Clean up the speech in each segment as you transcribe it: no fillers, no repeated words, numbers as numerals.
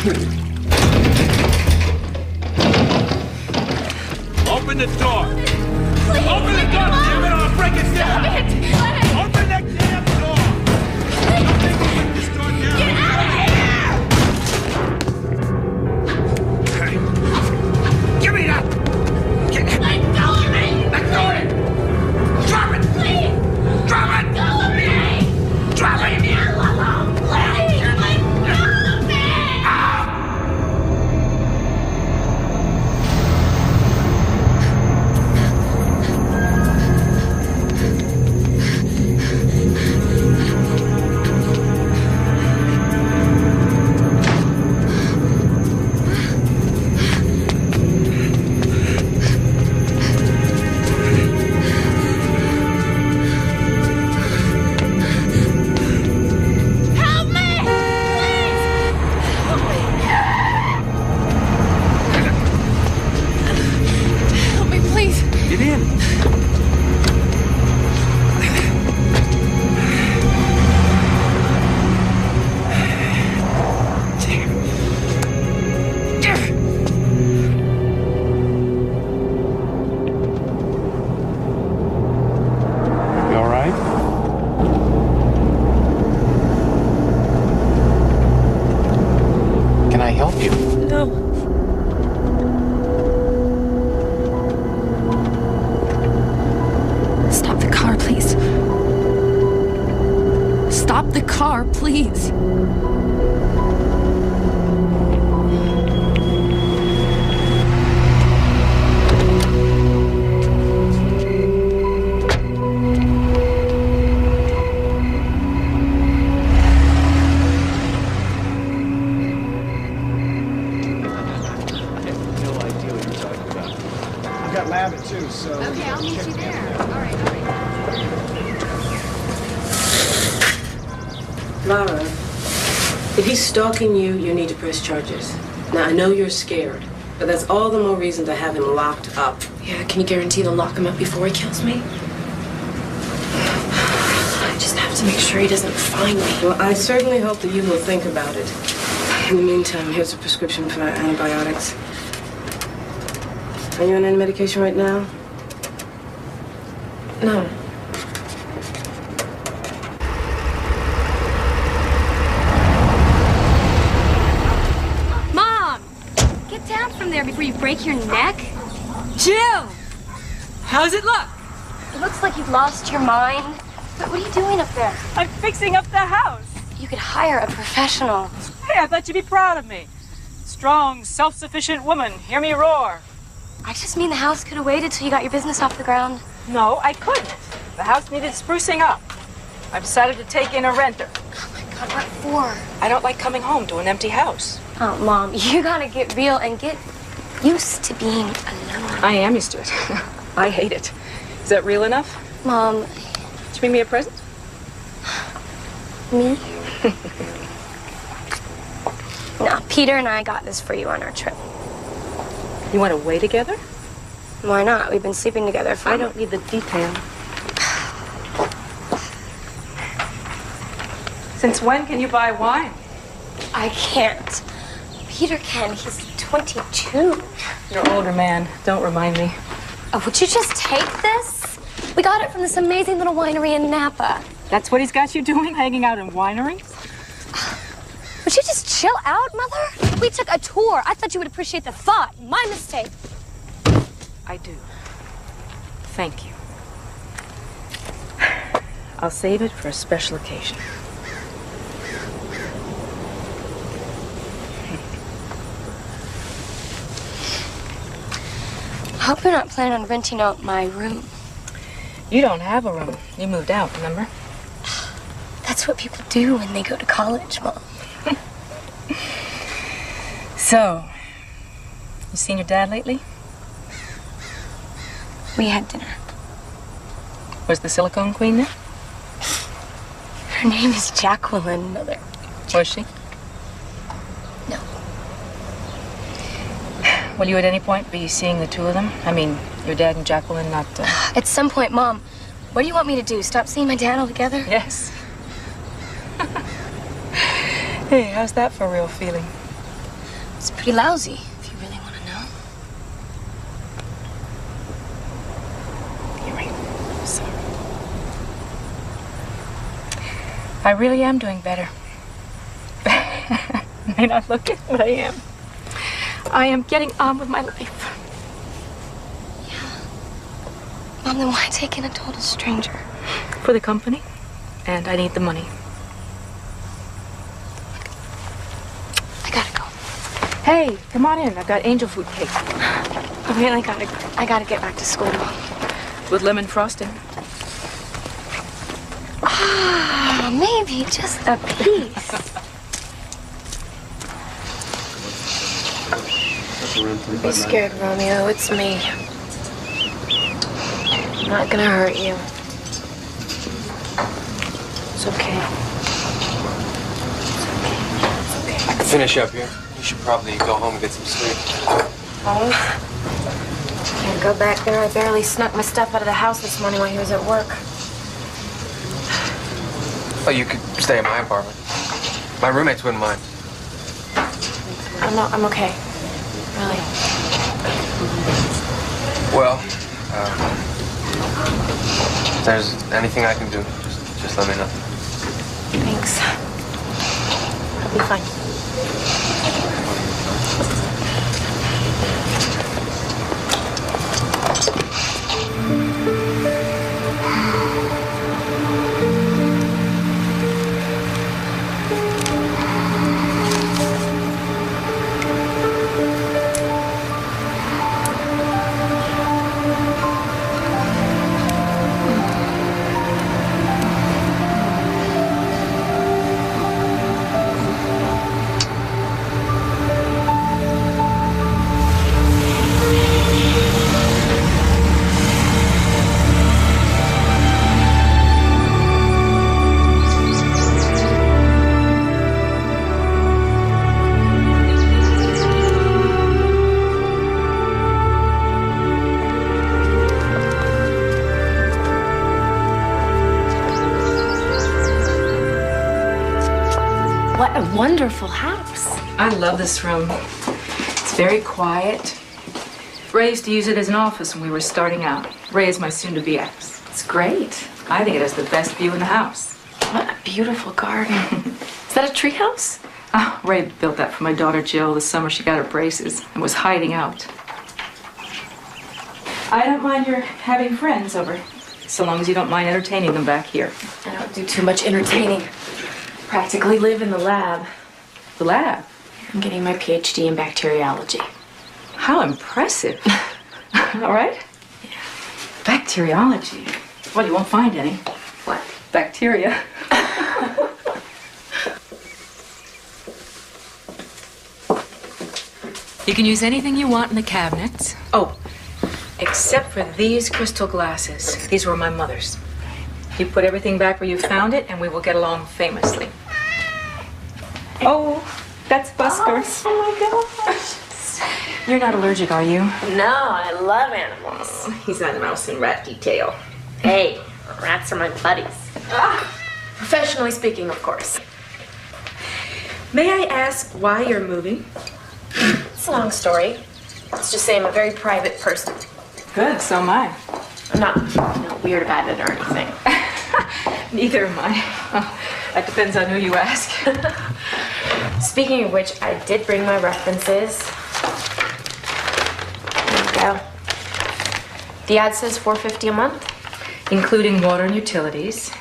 Open the door! Please, Open the door! Damn it, I'll break it down! Open that damn door! Don't make me break this door down! Get out of here! Hey. Give me that! Let go of me! Let go of it! Drop it! Please! Drop it! Let go of me! Drop it! Leave me alone, please! Let go of me! Get in! You all right? Can I help you? No. Stop the car, please. Stop the car, please. Got lab at 2, so... Okay, I'll meet you there. All right. Lara, if he's stalking you, you need to press charges. Now, I know you're scared, but that's all the more reason to have him locked up. Yeah, can you guarantee they'll lock him up before he kills me? I just have to make sure he doesn't find me. Well, I certainly hope that you will think about it. In the meantime, here's a prescription for antibiotics. Are you on any medication right now? No. Mom! Get down from there before you break your neck. Jill! How's it look? It looks like you've lost your mind. But what are you doing up there? I'm fixing up the house. You could hire a professional. Hey, I thought you'd be proud of me. Strong, self-sufficient woman. Hear me roar. I just mean the house could have waited till you got your business off the ground. No, I couldn't. The house needed sprucing up. I decided to take in a renter. Oh my God, what for? I don't like coming home to an empty house. Oh, Mom, you gotta get real and get used to being alone. I am used to it. I hate it. Is that real enough? Mom. Did you bring me a present? Me? No, Peter and I got this for you on our trip. You want to weigh together? Why not? We've been sleeping together for... I don't need the detail. Since when can you buy wine? I can't. Peter can. He's 22. You're an older man. Don't remind me. Oh, would you just take this? We got it from this amazing little winery in Napa. That's what he's got you doing, hanging out in wineries? Would you just chill out, Mother? We took a tour. I thought you would appreciate the thought. My mistake. I do. Thank you. I'll save it for a special occasion. I hope you're not planning on renting out my room. You don't have a room. You moved out, remember? That's what people do when they go to college, Mom. So, you seen your dad lately? We had dinner. Was the silicone queen there? Her name is Jacqueline, Mother. Was she? No. Will you at any point be seeing the two of them? I mean, your dad and Jacqueline, not... At some point, Mom, what do you want me to do? Stop seeing my dad altogether? Yes. Hey, how's that for real feeling? It's pretty lousy, if you really want to know. You're right. Sorry. I really am doing better. May not look it, but I am. I am getting on with my life. Mom, then why take in a total stranger? For the company, and I need the money. I gotta go. Hey, come on in. I've got angel food cake I really gotta get back to school. with lemon frosting. Ah, maybe just a piece. Don't be scared, Romeo. It's me. I'm not gonna hurt you. It's okay. I can finish up here. You should probably go home and get some sleep. Home? Can't go back there. I barely snuck my stuff out of the house this morning while he was at work. Oh, you could stay in my apartment. My roommates wouldn't mind. I'm okay. Really. Well, if there's anything I can do, just let me know. Thanks. I'll be fine. What a wonderful house. I love this room. It's very quiet. Ray used to use it as an office when we were starting out. Ray is my soon-to-be ex. It's great. I think it has the best view in the house. What a beautiful garden. Is that a treehouse? Oh, Ray built that for my daughter Jill the summer she got her braces and was hiding out. I don't mind your having friends over, so long as you don't mind entertaining them back here. I don't do too much entertaining. Practically live in the lab. The lab? I'm getting my PhD in bacteriology. How impressive. All right? Yeah. Bacteriology. Well, you won't find any. What? Bacteria. You can use anything you want in the cabinets. Oh, except for these crystal glasses. These were my mother's. You put everything back where you found it, and we will get along famously. Oh, that's Busker. Oh my gosh. You're not allergic, are you? No, I love animals. He's on mouse and rat detail. Hey, rats are my buddies. Professionally speaking, of course. May I ask why you're moving? It's a long story. Let's just say I'm a very private person. Good, so am I. I'm not weird about it or anything. Neither am I. That depends on who you ask. Speaking of which, I did bring my references. There you go. The ad says $450 a month. Including water and utilities.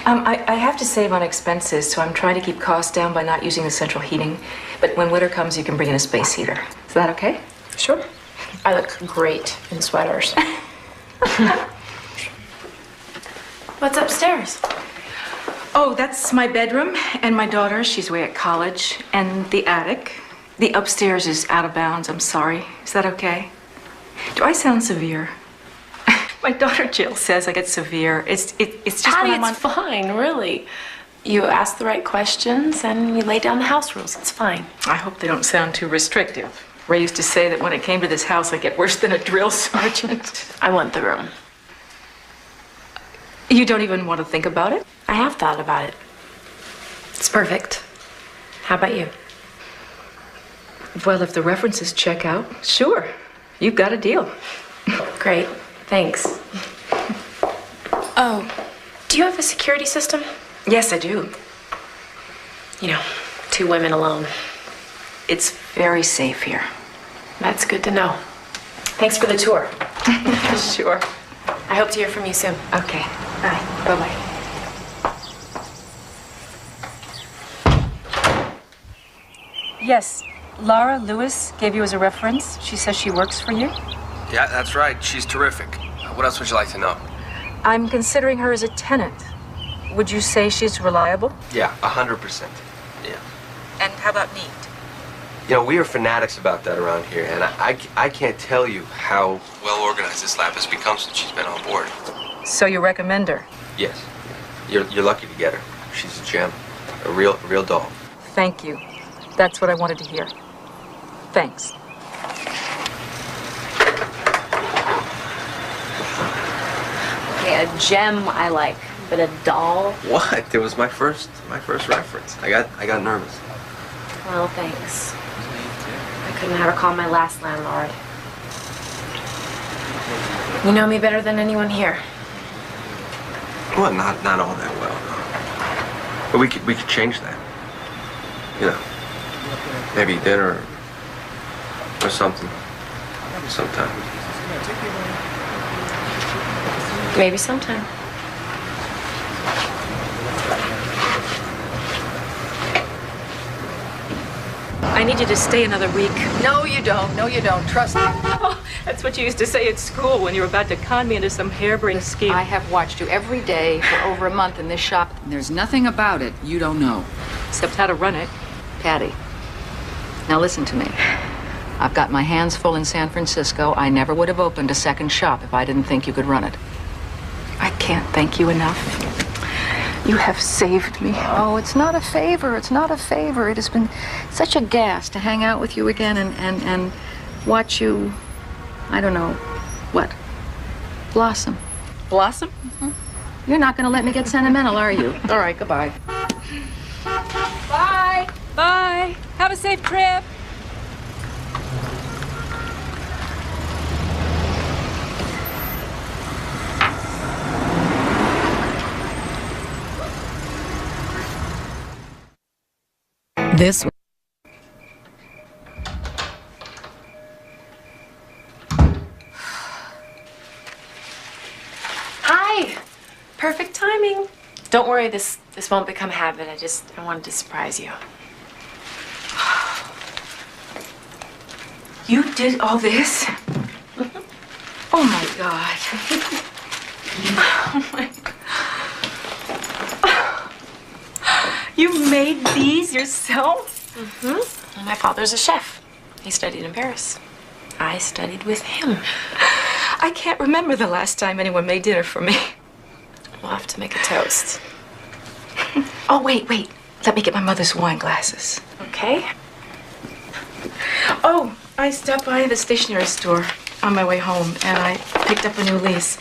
I have to save on expenses, so I'm trying to keep costs down by not using the central heating. But when winter comes, you can bring in a space heater. Is that okay? Sure. I look great in sweaters. What's upstairs? Oh, that's my bedroom and my daughter. She's away at college. And the attic. The upstairs is out of bounds. I'm sorry. Is that okay? Do I sound severe? My daughter Jill says I get severe. It's just Patty, when I'm it's fine, really. You ask the right questions and you lay down the house rules. It's fine. I hope they don't sound too restrictive. Ray used to say that when it came to this house, I'd get worse than a drill sergeant. I want the room. You don't even want to think about it? I have thought about it. It's perfect. How about you? Well, if the references check out, sure. You've got a deal. Great. Thanks. Oh, do you have a security system? Yes, I do. You know, 2 women alone. It's very safe here. That's good to know. Thanks for the tour. Sure. I hope to hear from you soon. Okay. Bye. Bye-bye. Yes, Laura Lewis gave you as a reference. She says she works for you. Yeah, that's right. She's terrific. What else would you like to know? I'm considering her as a tenant. Would you say she's reliable? Yeah, 100%. Yeah. And how about neat? You know, we are fanatics about that around here, and I can't tell you how well organized this lab has become since she's been on board. So you recommend her? Yes. You're lucky to get her. She's a gem. A real doll. Thank you. That's what I wanted to hear. Thanks. Okay, a gem I like, but a doll? What? It was my first reference. I got nervous. Well, thanks. I couldn't have her call my last landlord. You know me better than anyone here. Well, not all that well. But we could change that. You know, maybe dinner or something. Sometime. Maybe sometime. I need you to stay another week. No, you don't. No, you don't. Trust me. Oh, that's what you used to say at school when you were about to con me into some harebrained scheme. I have watched you every day for over a month in this shop. There's nothing about it you don't know. Except how to run it. Patty, now listen to me. I've got my hands full in San Francisco. I never would have opened a second shop if I didn't think you could run it. I can't thank you enough. You have saved me. Oh, it's not a favor. It's not a favor. It has been such a gas to hang out with you again and watch you, I don't know, what? Blossom. Blossom? Mm-hmm. You're not going to let me get sentimental, are you? All right, goodbye. Bye. Bye. Have a safe trip. This Hi. Perfect timing. Don't worry, this won't become a habit. I wanted to surprise you. You did all this? Oh my God. Oh my God. You made these yourself? Mm-hmm. My father's a chef. He studied in Paris. I studied with him. I can't remember the last time anyone made dinner for me. We'll have to make a toast. Oh, wait. Let me get my mother's wine glasses. Okay? Oh, I stopped by the stationery store on my way home, and I picked up a new lease.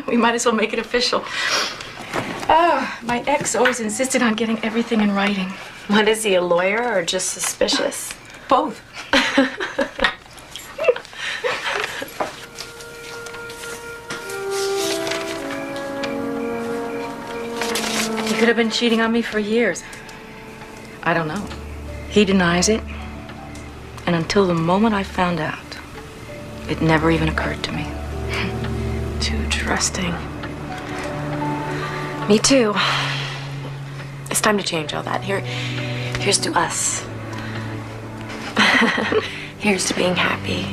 We might as well make it official. Oh, my ex always insisted on getting everything in writing. What is he, a lawyer or just suspicious? Both. He could have been cheating on me for years. I don't know. He denies it. And until the moment I found out, it never even occurred to me. Too trusting. Me too. It's time to change all that. Here's to us. Here's to being happy.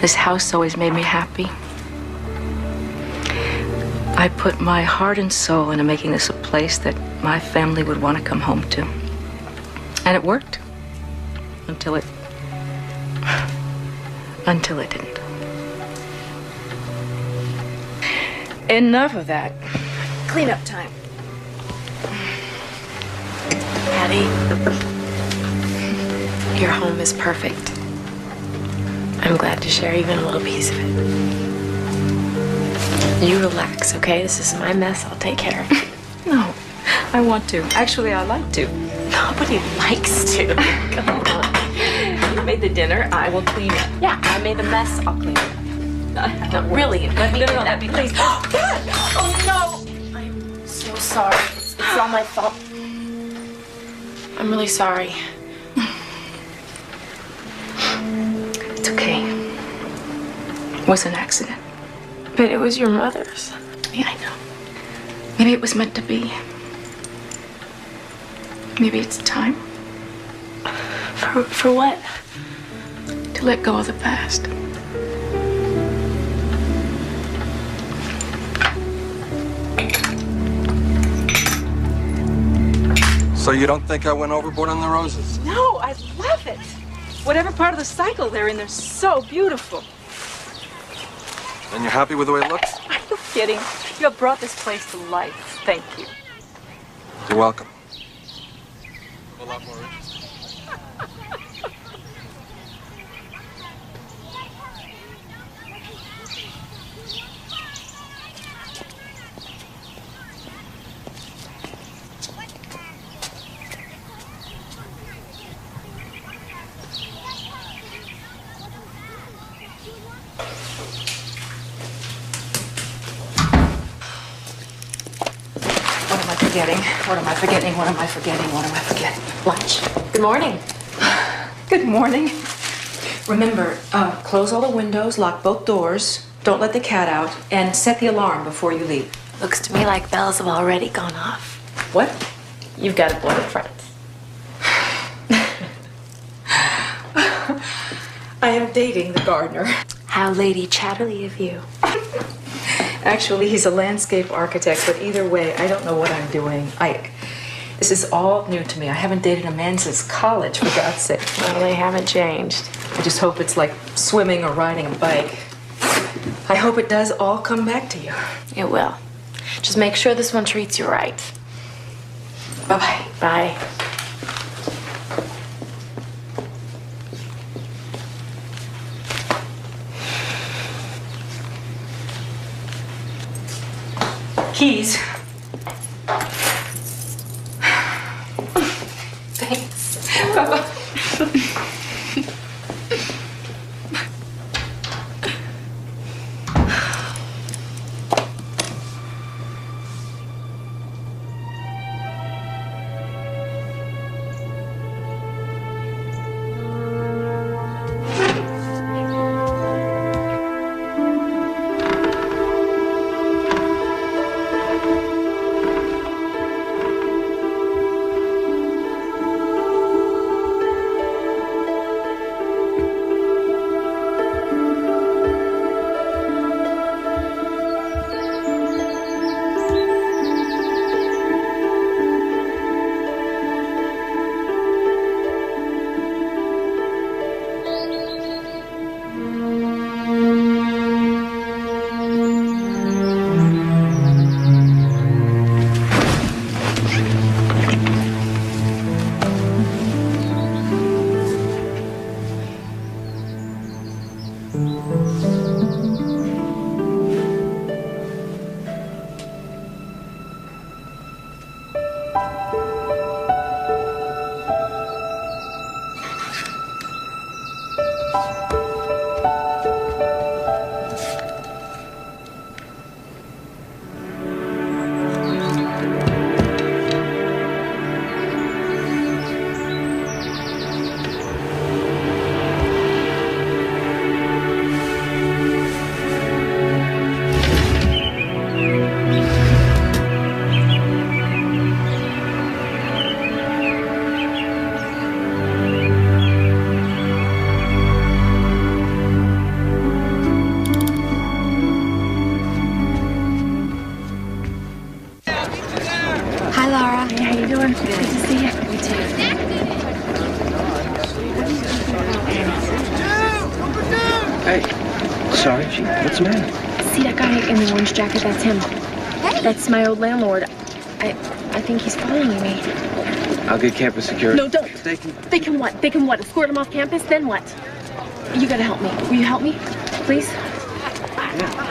This house always made me happy. I put my heart and soul into making this a place that my family would want to come home to. And it worked. Until it didn't. Enough of that. Cleanup time. Patty, your home is perfect. I'm glad to share even a little piece of it. You relax, okay? This is my mess. I'll take care of it. No, I want to. Actually, I like to. Nobody likes to. Come on. You made the dinner. I will clean it. Yeah, I made a mess. I'll clean it up. No, really, let me do that, please. Oh, no! I'm so sorry. It's all my fault. I'm really sorry. It's okay. It was an accident. But it was your mother's. Yeah, I know. Maybe it was meant to be. Maybe it's time. For what? To let go of the past. So you don't think I went overboard on the roses? No, I love it. Whatever part of the cycle they're in, they're so beautiful. And you're happy with the way it looks? Are you kidding? You have brought this place to life. Thank you. You're welcome. A lot more interesting. What am I forgetting? What am I forgetting? What am I forgetting? What am I forgetting? Lunch. Good morning. Good morning. Remember, close all the windows, lock both doors, don't let the cat out, and set the alarm before you leave. Looks to me like bells have already gone off. What? You've got a boyfriend. I am dating the gardener. How Lady Chatterley of you. Actually, he's a landscape architect, but either way, I don't know what I'm doing. This is all new to me. I haven't dated a man since college, for God's sake. Well, they haven't changed. I just hope it's like swimming or riding a bike. I hope it does all come back to you. It will. Just make sure this one treats you right. Bye-bye. Bye. Keys. Thanks. Bye-bye. Sorry, Chief. What's the matter? See that guy in the orange jacket? That's him. Hey. That's my old landlord. I think he's following me. I'll get campus security. No, don't. They can what? They can what? Escort him off campus? Then what? You gotta help me. Will you help me? Please? Yeah.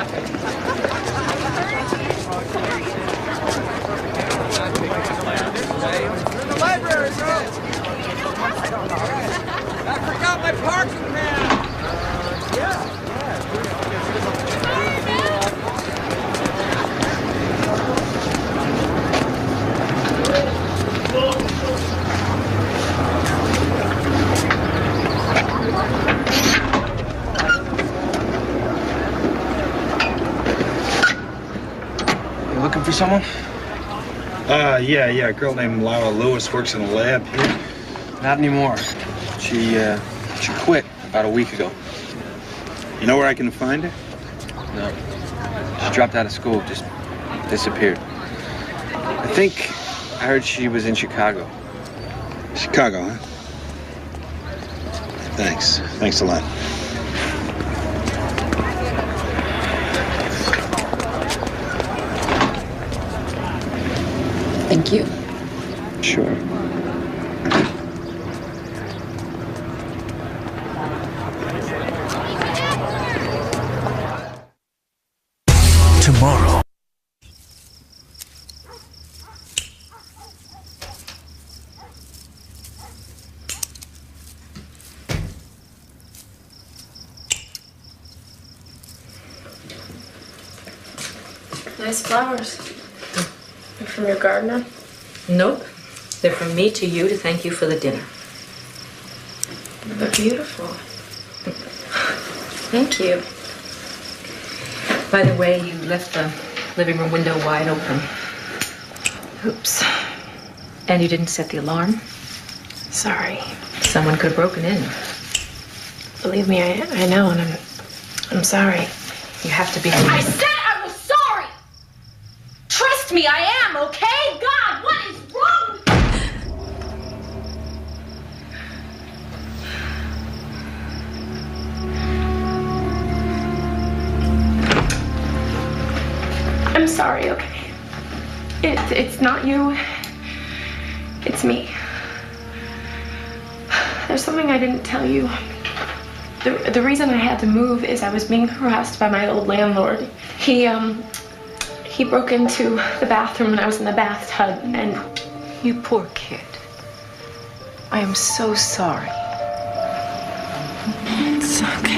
for someone? Yeah. A girl named Laura Lewis works in a lab here. Not anymore. She quit about a week ago. You know where I can find her? No. She dropped out of school, just disappeared. I think I heard she was in Chicago. Chicago, huh? Thanks. Thanks a lot. Thank you. Sure. Tomorrow. Nice flowers. They're from your gardener? Nope. They're from me to you to thank you for the dinner. They're beautiful. Thank you. By the way, you left the living room window wide open. Oops. And you didn't set the alarm? Sorry. Someone could have broken in. Believe me, I know, and I'm sorry. You have to be... I said I was sorry! Trust me, I am, okay? God, what is wrong? I'm sorry, okay? It's not you. It's me. There's something I didn't tell you. The reason I had to move is I was being harassed by my old landlord. He broke into the bathroom when I was in the bathtub, and... You poor kid. I am so sorry. It's okay.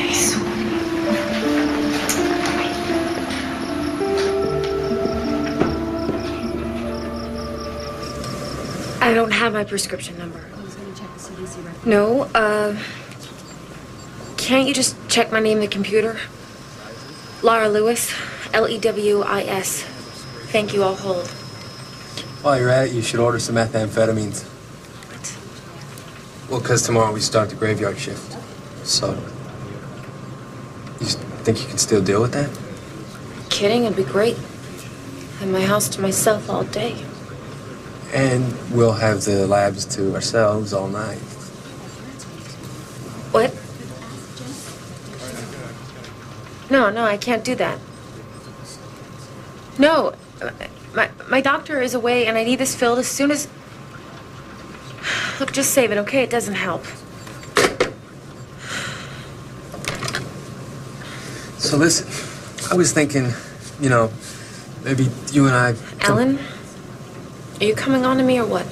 I don't have my prescription number. No, can't you just check my name in the computer? Laura Lewis, Lewis. Thank you, I'll hold. While you're at it, you should order some methamphetamines. What? Well, because tomorrow we start the graveyard shift. So, you think you can still deal with that? Kidding, it'd be great. Have my house to myself all day. And we'll have the labs to ourselves all night. What? No, I can't do that. No, my doctor is away and I need this filled as soon as... Look, just save it, okay? It doesn't help. So listen, I was thinking, you know, maybe you and I... Alan? Are you coming on to me or what?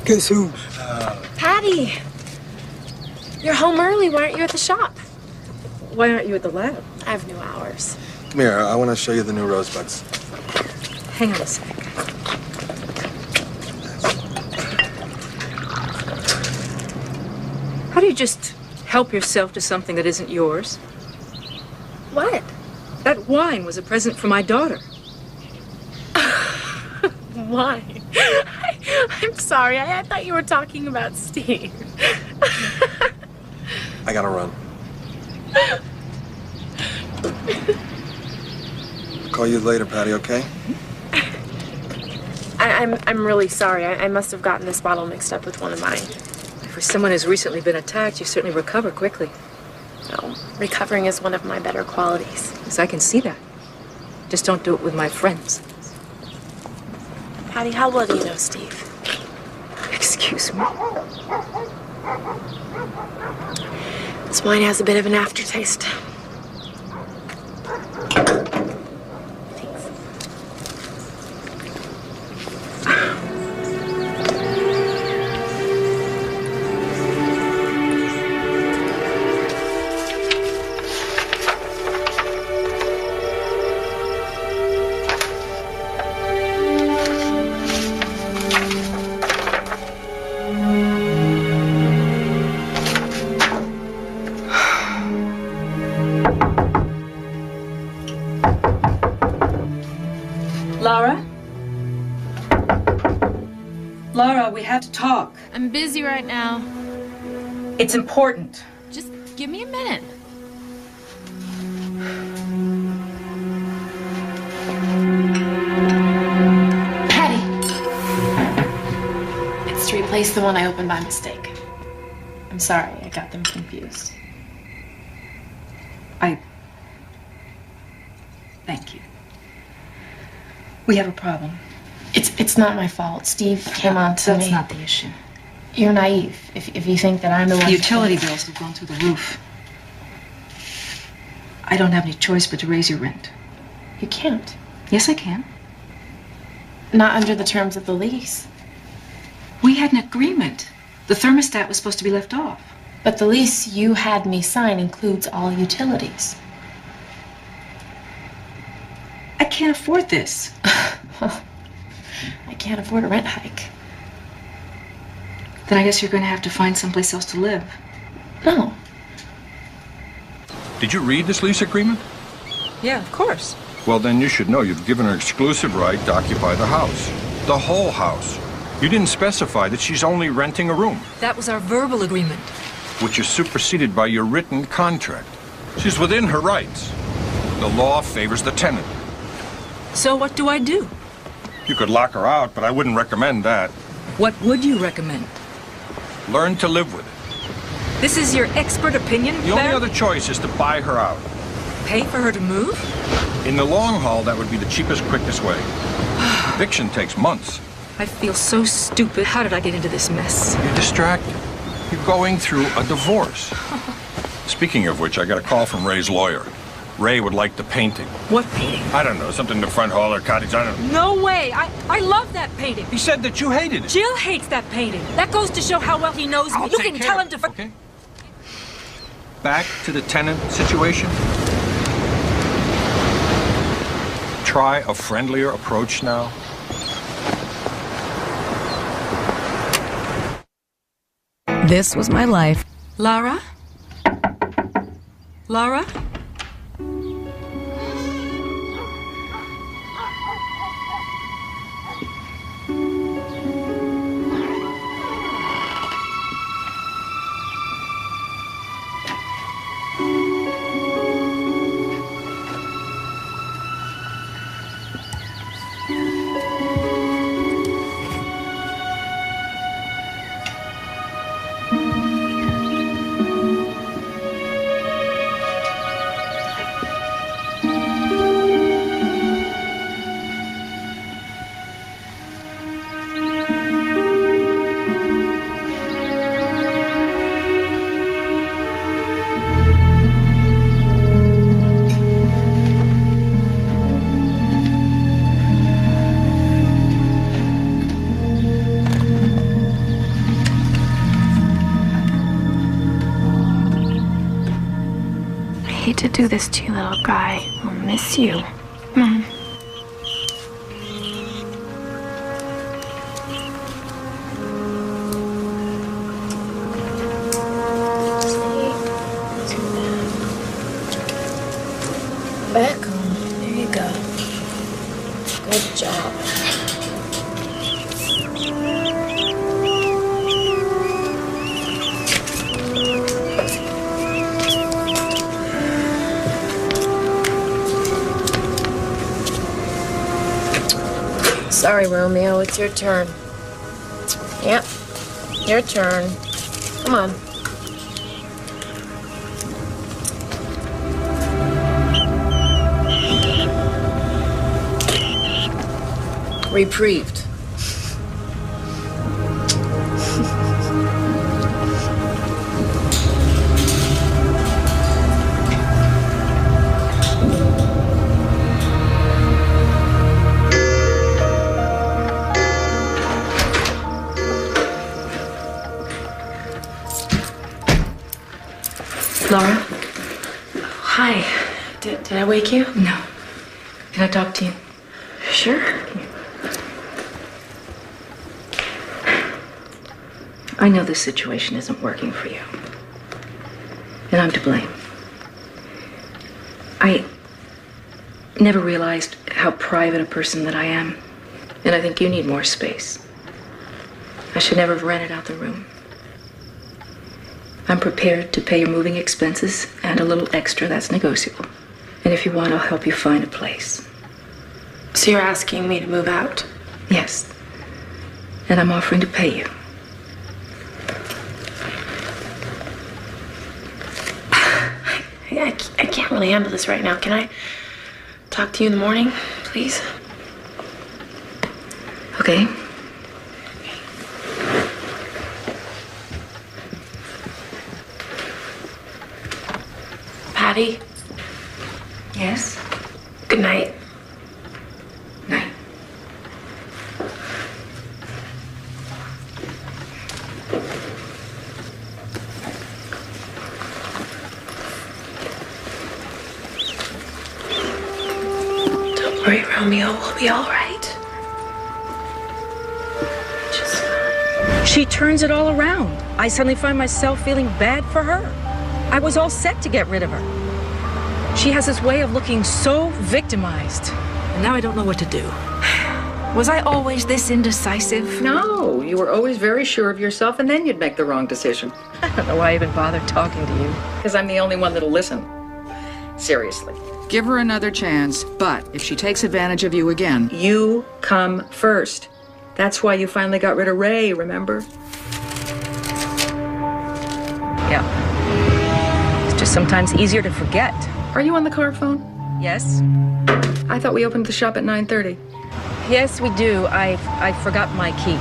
Guess who? Patty! You're home early. Why aren't you at the shop? Why aren't you at the lab? I have new hours. Come here, I want to show you the new rosebuds. Hang on a sec. How do you just help yourself to something that isn't yours? What? That wine was a present for my daughter. Why? I'm sorry. I thought you were talking about Steve. I gotta run. Call you later, Patty, okay? I'm really sorry. I must have gotten this bottle mixed up with one of mine. For someone who's recently been attacked, you certainly recover quickly. No, recovering is one of my better qualities. Yes, I can see that. Just don't do it with my friends. Patty, how well do you know Steve? Excuse me. This wine has a bit of an aftertaste. Thanks. Laura, we have to talk. I'm busy right now. It's important. Just give me a minute. Patty! It's to replace the one I opened by mistake. I'm sorry, I got them confused. Thank you. We have a problem. It's not my fault. Steve came on to me. That's not the issue. You're naive if you think that I'm the one. The utility bills have gone through the roof. I don't have any choice but to raise your rent. You can't. Yes, I can. Not under the terms of the lease. We had an agreement. The thermostat was supposed to be left off. But the lease you had me sign includes all utilities. I can't afford this. I can't afford a rent hike. Then I guess you're going to have to find someplace else to live. No. Did you read this lease agreement? Yeah, of course. Well, then you should know you've given her exclusive right to occupy the house. The whole house. You didn't specify that she's only renting a room. That was our verbal agreement. Which is superseded by your written contract. She's within her rights. The law favors the tenant. So what do I do? You could lock her out, but I wouldn't recommend that. What would you recommend? Learn to live with it. This is your expert opinion, The only other choice is to buy her out. Pay for her to move? In the long haul, that would be the cheapest, quickest way. Eviction takes months. I feel so stupid. How did I get into this mess? You're distracted. You're going through a divorce. Speaking of which, I got a call from Ray's lawyer. Ray would like the painting. What painting? I don't know, something in the front hall or cottage, I don't know. No way! I love that painting. He said that you hated it. Jill hates that painting. That goes to show how well he knows me. You can tell him to... Okay. Back to the tenant situation. Try a friendlier approach now. This was my life. Lara? Lara? I hate to do this to you, little guy. I'll miss you. Come on. Back on. There you go. Good job. Sorry, Romeo, it's your turn. Yep, your turn. Come on. Reprieved. Laura? Hi. Did I wake you? No. Can I talk to you? Sure. I know this situation isn't working for you. And I'm to blame. I never realized how private a person that I am. And I think you need more space. I should never have rented out the room. I'm prepared to pay your moving expenses and a little extra. That's negotiable. And if you want, I'll help you find a place. So you're asking me to move out? Yes. And I'm offering to pay you. I can't really handle this right now. Can I talk to you in the morning, please? Okay. Patty? Yes? Good night. Night. Don't worry, Romeo. We'll be all right. Just fine. She turns it all around. I suddenly find myself feeling bad for her. I was all set to get rid of her. She has this way of looking so victimized. And now I don't know what to do. Was I always this indecisive? No, you were always very sure of yourself, and then you'd make the wrong decision. I don't know why I even bothered talking to you. Because I'm the only one that'll listen. Seriously. Give her another chance, but if she takes advantage of you again... You come first. That's why you finally got rid of Ray, remember? Yeah. It's just sometimes easier to forget. Are you on the car phone? Yes? I thought we opened the shop at 9:30. Yes, we do. I forgot my key.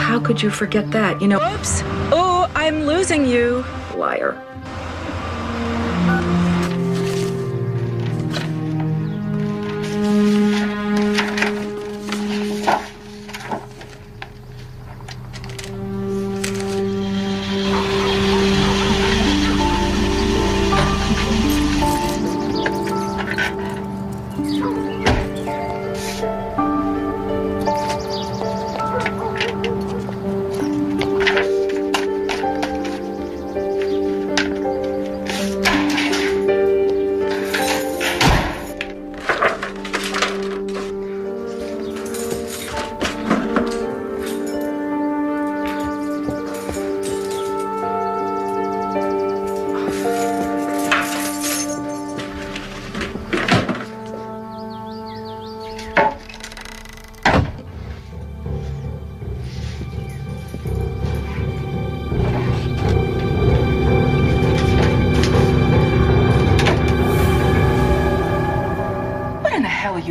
How could you forget that? You know... Oops! Oh, I'm losing you. Liar.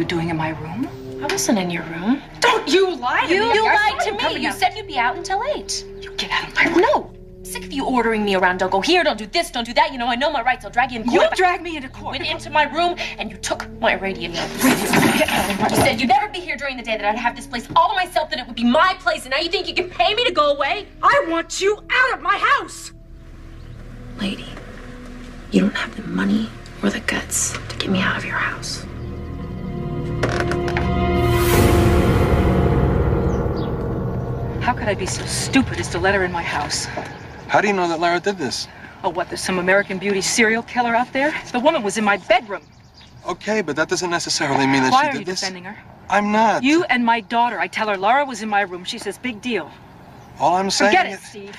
Doing in my room? I wasn't in your room. Don't you lie to me! You lied to Coming me. You out. said you'd be out until 8. You get out of my room. No. I'm sick of you ordering me around. Don't go here, don't do this, don't do that. You know, I know my rights. I'll drag you in court. You dragged me into court. You went into my room and you took my radio. Get out of my You said you'd never be here during the day, that I'd have this place all to myself, that it would be my place, and now you think you can pay me to go away? I want you out of my house! Lady, you don't have the money or the guts to get me out of your house. How could I be so stupid as to let her in my house? How do you know that Lara did this? Oh, what, there's some American Beauty serial killer out there? The woman was in my bedroom. Okay, but that doesn't necessarily mean that Why she are did you this. defending her? I'm not. You and my daughter. I tell her Lara was in my room. She says, big deal. All I'm saying Forget it, is... Steve.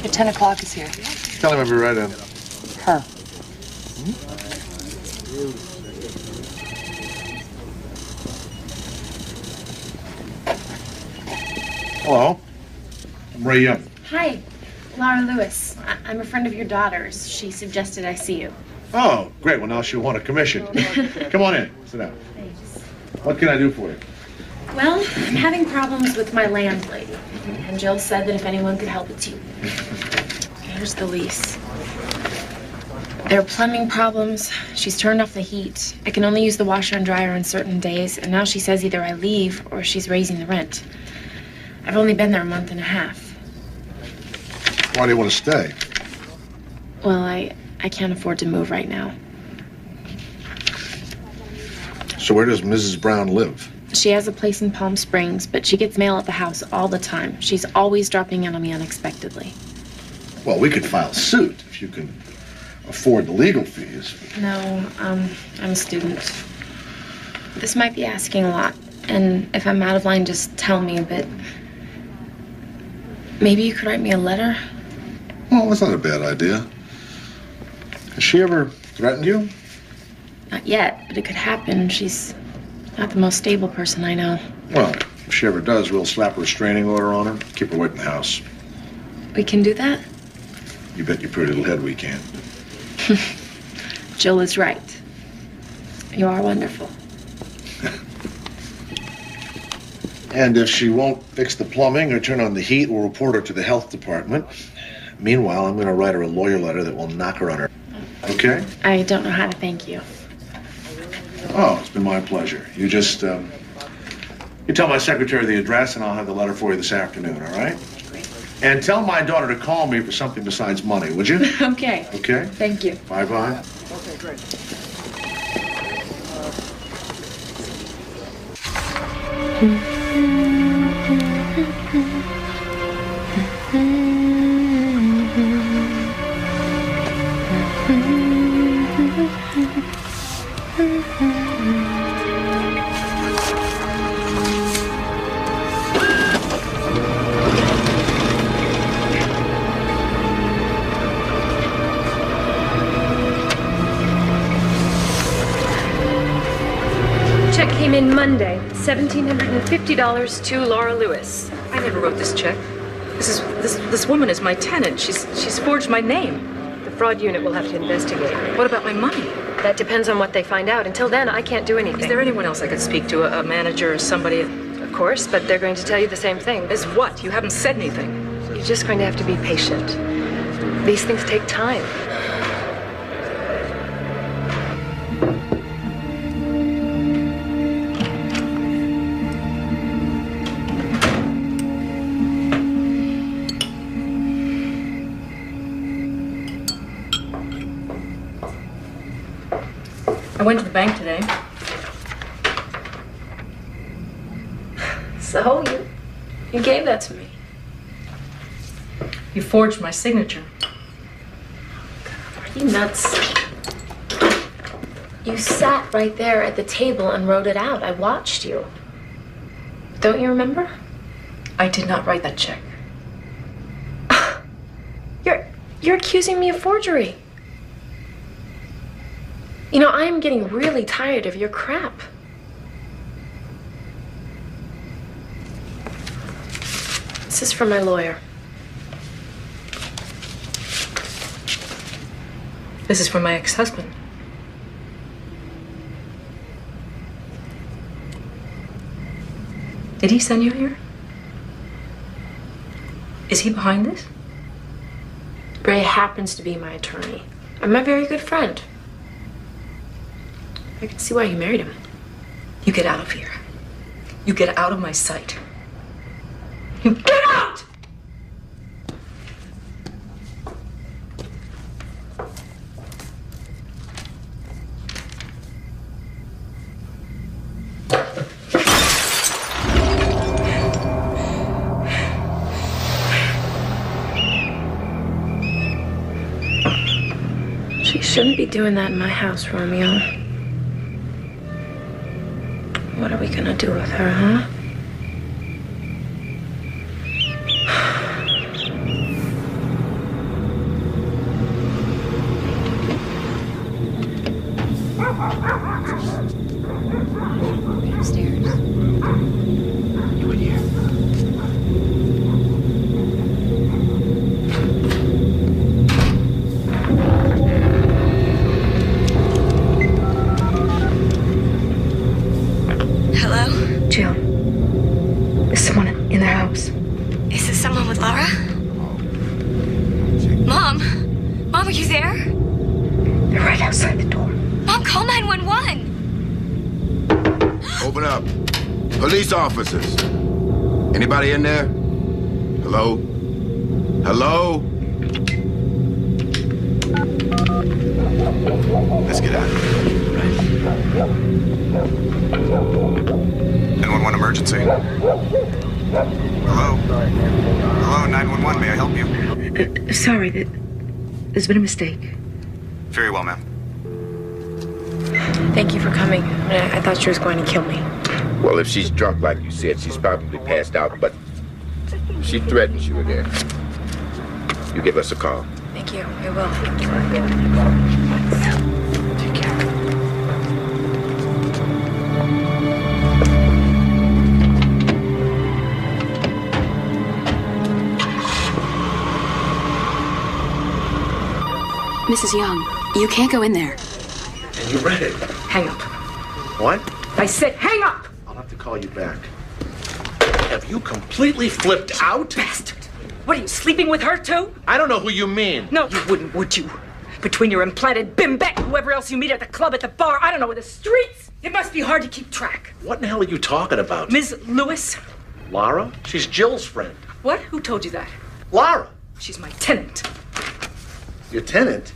At 10 o'clock is here. Tell him I'll be right in. Her. Hello. I'm Ray Young. Hi, Laura Lewis. I'm a friend of your daughter's. She suggested I see you. Oh, great. Well, now she'll want a commission. Come on in. Sit down. Thanks. What can I do for you? Well, I'm having problems with my landlady. And Jill said that if anyone could help, it's you. Here's the lease. There are plumbing problems. She's turned off the heat. I can only use the washer and dryer on certain days. And now she says either I leave or she's raising the rent. I've only been there a month and a half. Why do you want to stay? Well, I can't afford to move right now. So where does Mrs. Brown live? She has a place in Palm Springs, but she gets mail at the house all the time. She's always dropping in on me unexpectedly. Well, we could file suit if you can afford the legal fees. No, I'm a student. This might be asking a lot, and if I'm out of line, just tell me, but maybe you could write me a letter? Well, that's not a bad idea. Has she ever threatened you? Not yet, but it could happen. She's not the most stable person I know. Well, if she ever does, we'll slap a restraining order on her, keep her away from the house. We can do that? You bet your pretty little head we can. Jill is right. You are wonderful. And if she won't fix the plumbing or turn on the heat, we'll report her to the health department. Meanwhile, I'm going to write her a lawyer letter that will knock her on her. Okay? I don't know how to thank you. Oh, it's been my pleasure. You just, you tell my secretary the address and I'll have the letter for you this afternoon, all right? Great. And tell my daughter to call me for something besides money, would you? Okay. Okay? Thank you. Bye-bye. Okay, great. Check came in Monday. $1,750 to Laura Lewis. I never wrote this check. This woman is my tenant. She's forged my name. The fraud unit will have to investigate. What about my money? That depends on what they find out. Until then, I can't do anything. Is there anyone else I could speak to? A manager or somebody? Of course, but they're going to tell you the same thing. As what? You haven't said anything. You're just going to have to be patient. These things take time. I went to the bank today. So, you gave that to me. You forged my signature. Are you nuts? You sat right there at the table and wrote it out. I watched you. Don't you remember? I did not write that check. You're accusing me of forgery. You know, I'm getting really tired of your crap. This is from my lawyer. This is from my ex-husband. Did he send you here? Is he behind this? Ray happens to be my attorney. I'm a very good friend. I can see why you married him. You get out of here. You get out of my sight. You get out! She shouldn't be doing that in my house, Romeo. What are we gonna do with her, huh? Upstairs. You in here. Open up. Police officers. Anybody in there? Hello? Hello? Let's get out of here. 911 emergency. Hello? Hello, 911, may I help you? Sorry, there's been a mistake. Very well, ma'am. Thank you for coming. I thought she was going to kill me. Well, if she's drunk like you said, she's probably passed out, but she threatens you again. You give us a call. Thank you. I will. Take care. Mrs. Young, you can't go in there. And you read it. Hang up. What? I said hang up! I'll have to call you back. Have you completely flipped out? Bastard! What, are you sleeping with her too? I don't know who you mean. No, you wouldn't, would you? Between your implanted bimbette and whoever else you meet at the club, at the bar, I don't know, in the streets. It must be hard to keep track. What in the hell are you talking about? Ms. Lewis? Lara? She's Jill's friend. What? Who told you that? Lara. She's my tenant. Your tenant?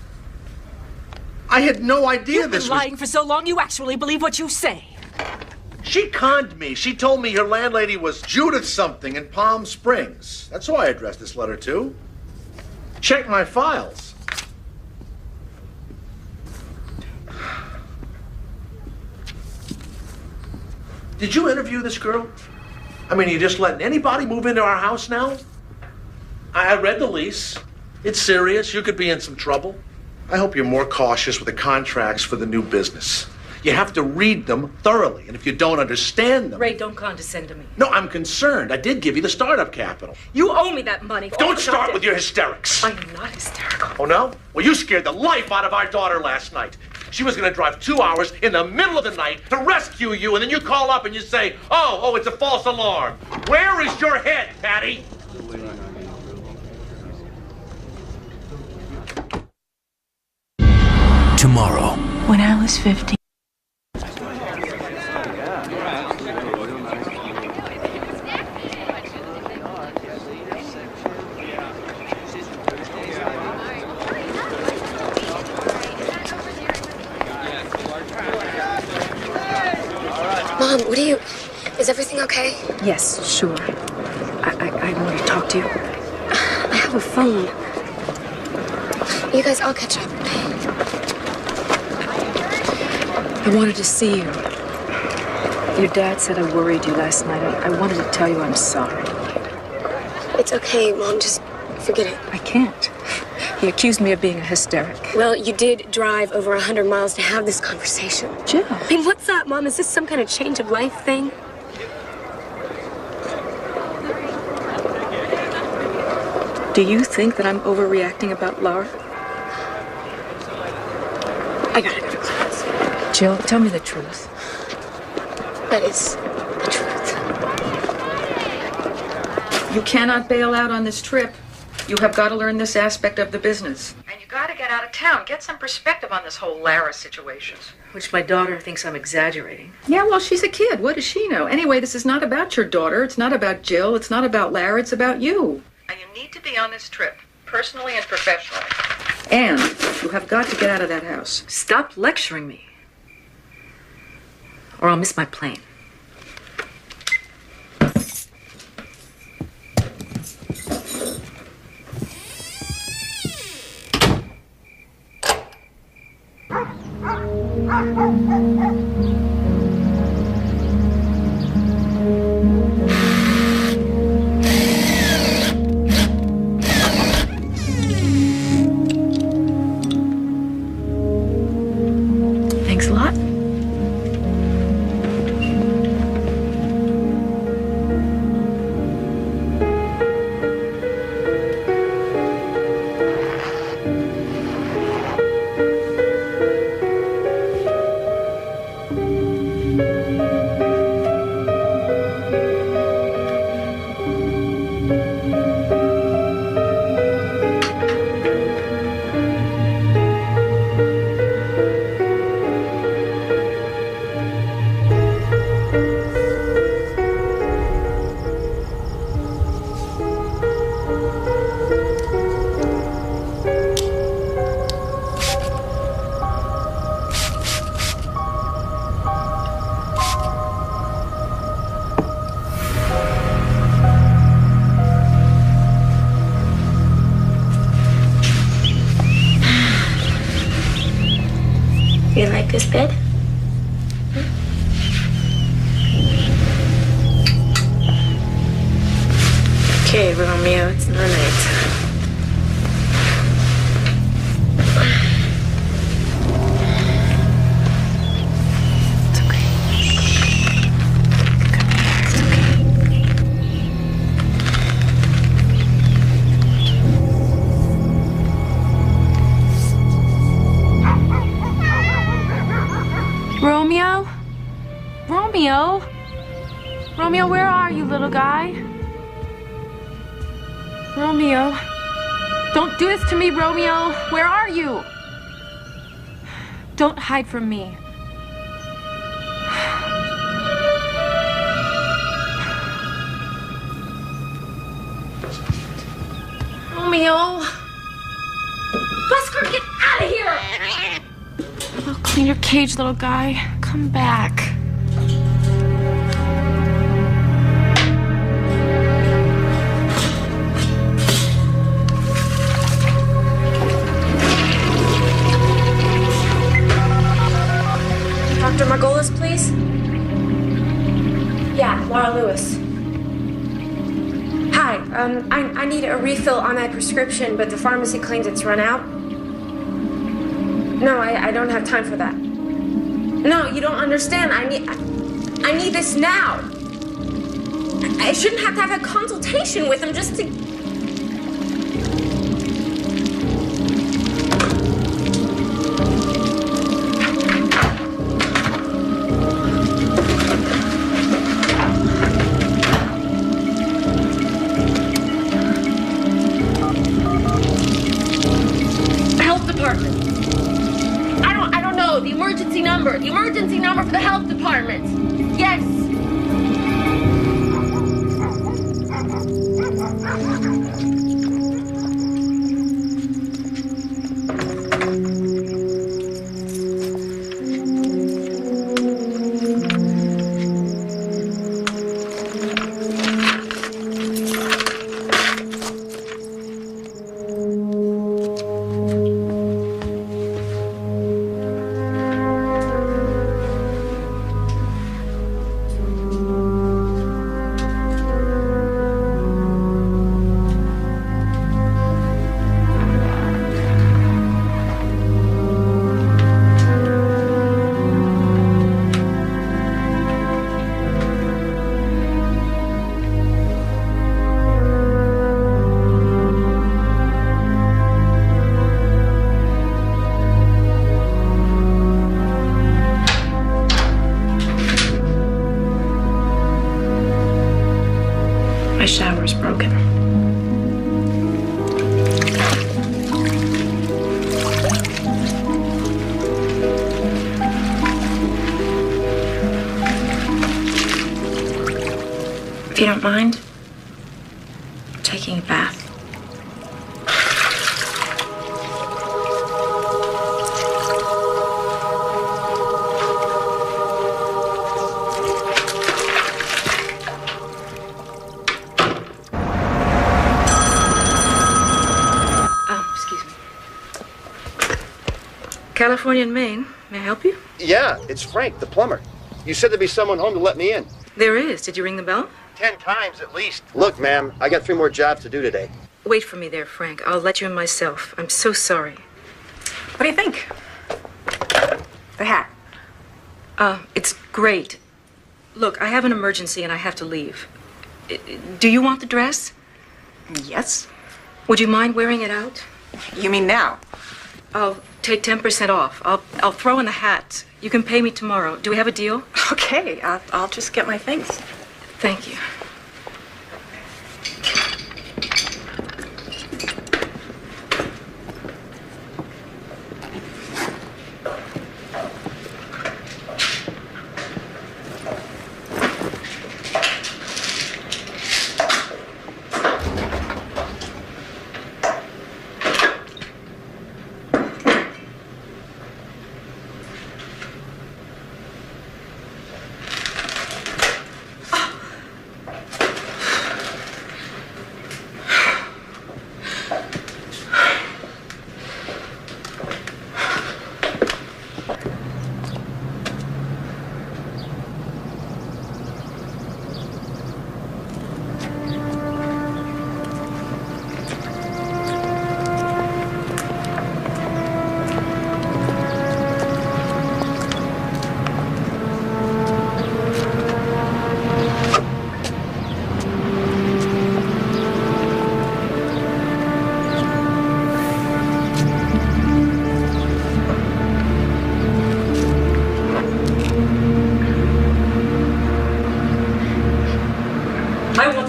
I had no idea You've been lying for so long, you actually believe what you say. She conned me. She told me her landlady was Judith something in Palm Springs. That's who I addressed this letter to. Check my files. Did you interview this girl? I mean, are you just letting anybody move into our house now? I read the lease. It's serious. You could be in some trouble. I hope you're more cautious with the contracts for the new business. You have to read them thoroughly, and if you don't understand them... Ray, don't condescend to me. No, I'm concerned. I did give you the startup capital. You owe me that money. Don't start with your hysterics. I am not hysterical. Oh, no? Well, you scared the life out of our daughter last night. She was going to drive 2 hours in the middle of the night to rescue you, and then you call up and you say, oh, it's a false alarm. Where is your head, Patty? Tomorrow. When I was 15. Mom, what are you... Is everything okay? Yes, sure. I want to talk to you. I have a phone. You guys, I'll catch up. I wanted to see you. Your dad said I worried you last night. I wanted to tell you I'm sorry. It's okay, Mom. Just forget it. I can't. He accused me of being a hysteric. Well, you did drive over 100 miles to have this conversation. Jill. I mean, what's up, Mom? Is this some kind of change of life thing? Do you think that I'm overreacting about Laura? I gotta go to class. Jill, tell me the truth. That is the truth. You cannot bail out on this trip. You have got to learn this aspect of the business. And you got to get out of town. Get some perspective on this whole Lara situation. Which my daughter thinks I'm exaggerating. Yeah, well, she's a kid. What does she know? Anyway, this is not about your daughter. It's not about Jill. It's not about Lara. It's about you. And you need to be on this trip, personally and professionally. And you have got to get out of that house. Stop lecturing me. Or I'll miss my plane. Thanks a lot. this bed? Okay, Romeo, it's not night. Romeo? Romeo? Romeo, where are you, little guy? Romeo. Don't do this to me, Romeo. Where are you? Don't hide from me. Romeo. Busker, get out of here! Oh, clean your cage, little guy. Come back. Dr. Margolis, please? Yeah, Laura Lewis. Hi, I need a refill on my prescription, but the pharmacy claims it's run out. No, I don't have time for that. No, you don't understand. I need this now. I shouldn't have to have a consultation with him just to... Health department. I don't know. The emergency number. The emergency number for the health department. Yes. My shower's broken. If you don't mind, I'm taking a bath. California and Maine. May I help you? Yeah, it's Frank, the plumber. You said there'd be someone home to let me in. There is. Did you ring the bell? 10 times at least. Look, ma'am, I got 3 more jobs to do today. Wait for me there, Frank. I'll let you in myself. I'm so sorry. What do you think? The hat. It's great. Look, I have an emergency and I have to leave. Do you want the dress? Yes. Would you mind wearing it out? You mean now? I'll take 10% off. I'll throw in the hat. You can pay me tomorrow. Do we have a deal? Okay, I'll just get my things. Thank you.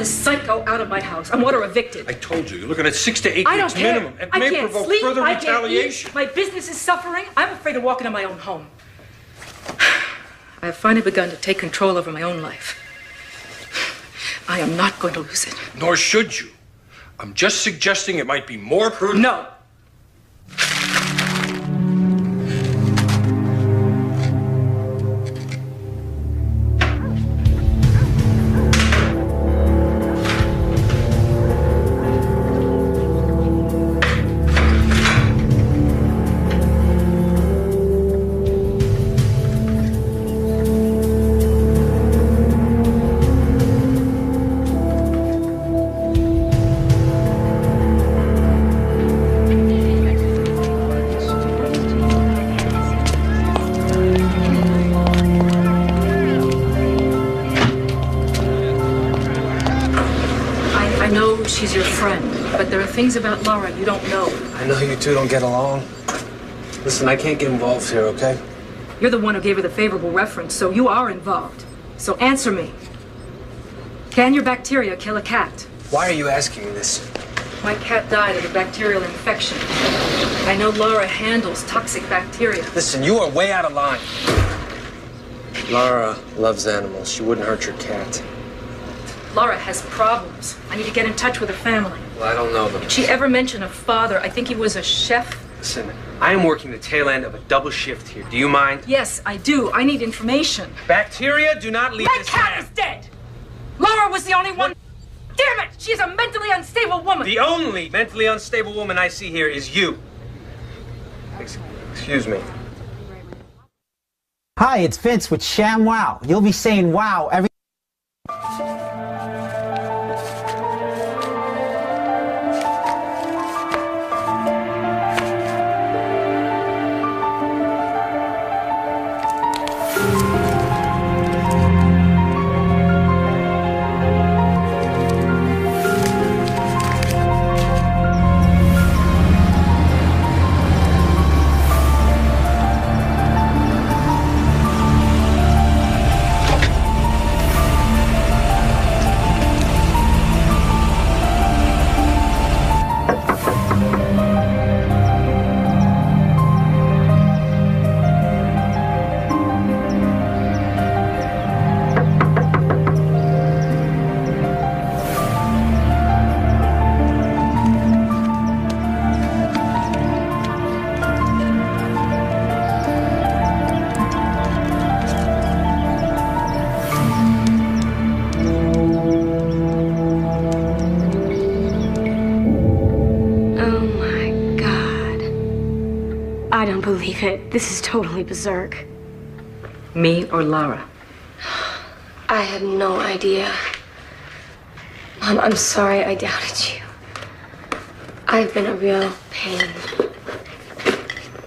this psycho out of my house. I want her evicted. I told you, you're looking at 6 to 8 I don't weeks care. minimum. It I may can't provoke sleep. further I can't retaliation. eat. My business is suffering. I'm afraid of walking into my own home. I have finally begun to take control over my own life. I am not going to lose it. Nor should you. I'm just suggesting it might be more prudent. No. I know she's your friend, but there are things about Laura you don't know. I know you two don't get along. Listen, I can't get involved here, okay? You're the one who gave her the favorable reference, so you are involved. So answer me. Can your bacteria kill a cat? Why are you asking me this? My cat died of a bacterial infection. I know Laura handles toxic bacteria. Listen, you are way out of line. Laura loves animals. She wouldn't hurt your cat. Laura has problems. I need to get in touch with her family. Well, I don't know them. Did she ever mention a father? I think he was a chef. Listen, I am working the tail end of a double shift here. Do you mind? Yes, I do. I need information. Bacteria do not leave My this cat man. is dead! Laura was the only one. Damn it! She's a mentally unstable woman. The only mentally unstable woman I see here is you. Excuse me. Hi, it's Vince with Sham Wow. You'll be saying wow every... I don't believe it. This is totally berserk. Me or Laura? I had no idea. Mom, I'm sorry I doubted you. I've been a real pain.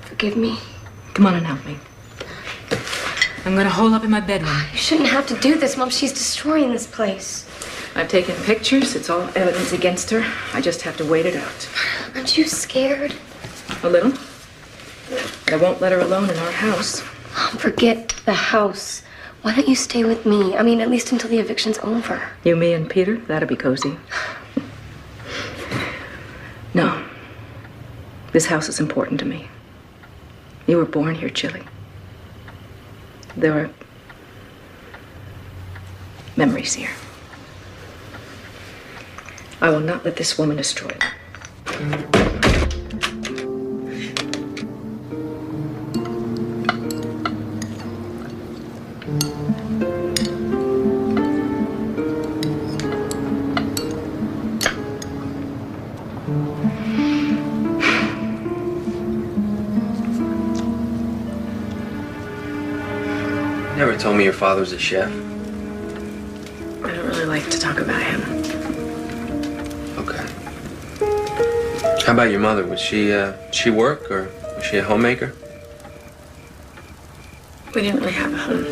Forgive me. Come on and help me. I'm gonna hole up in my bedroom. You shouldn't have to do this, Mom. She's destroying this place. I've taken pictures. It's all evidence against her. I just have to wait it out. Aren't you scared? A little. But I won't let her alone in our house. Mom, forget the house. Why don't you stay with me? I mean, at least until the eviction's over. You, me, and Peter? That'll be cozy. No. This house is important to me. You were born here, Chili. There are memories here. I will not let this woman destroy them. You never told me your father's a chef. I don't really like to talk about him. Okay. How about your mother? Was she work or was she a homemaker? We didn't really have a home.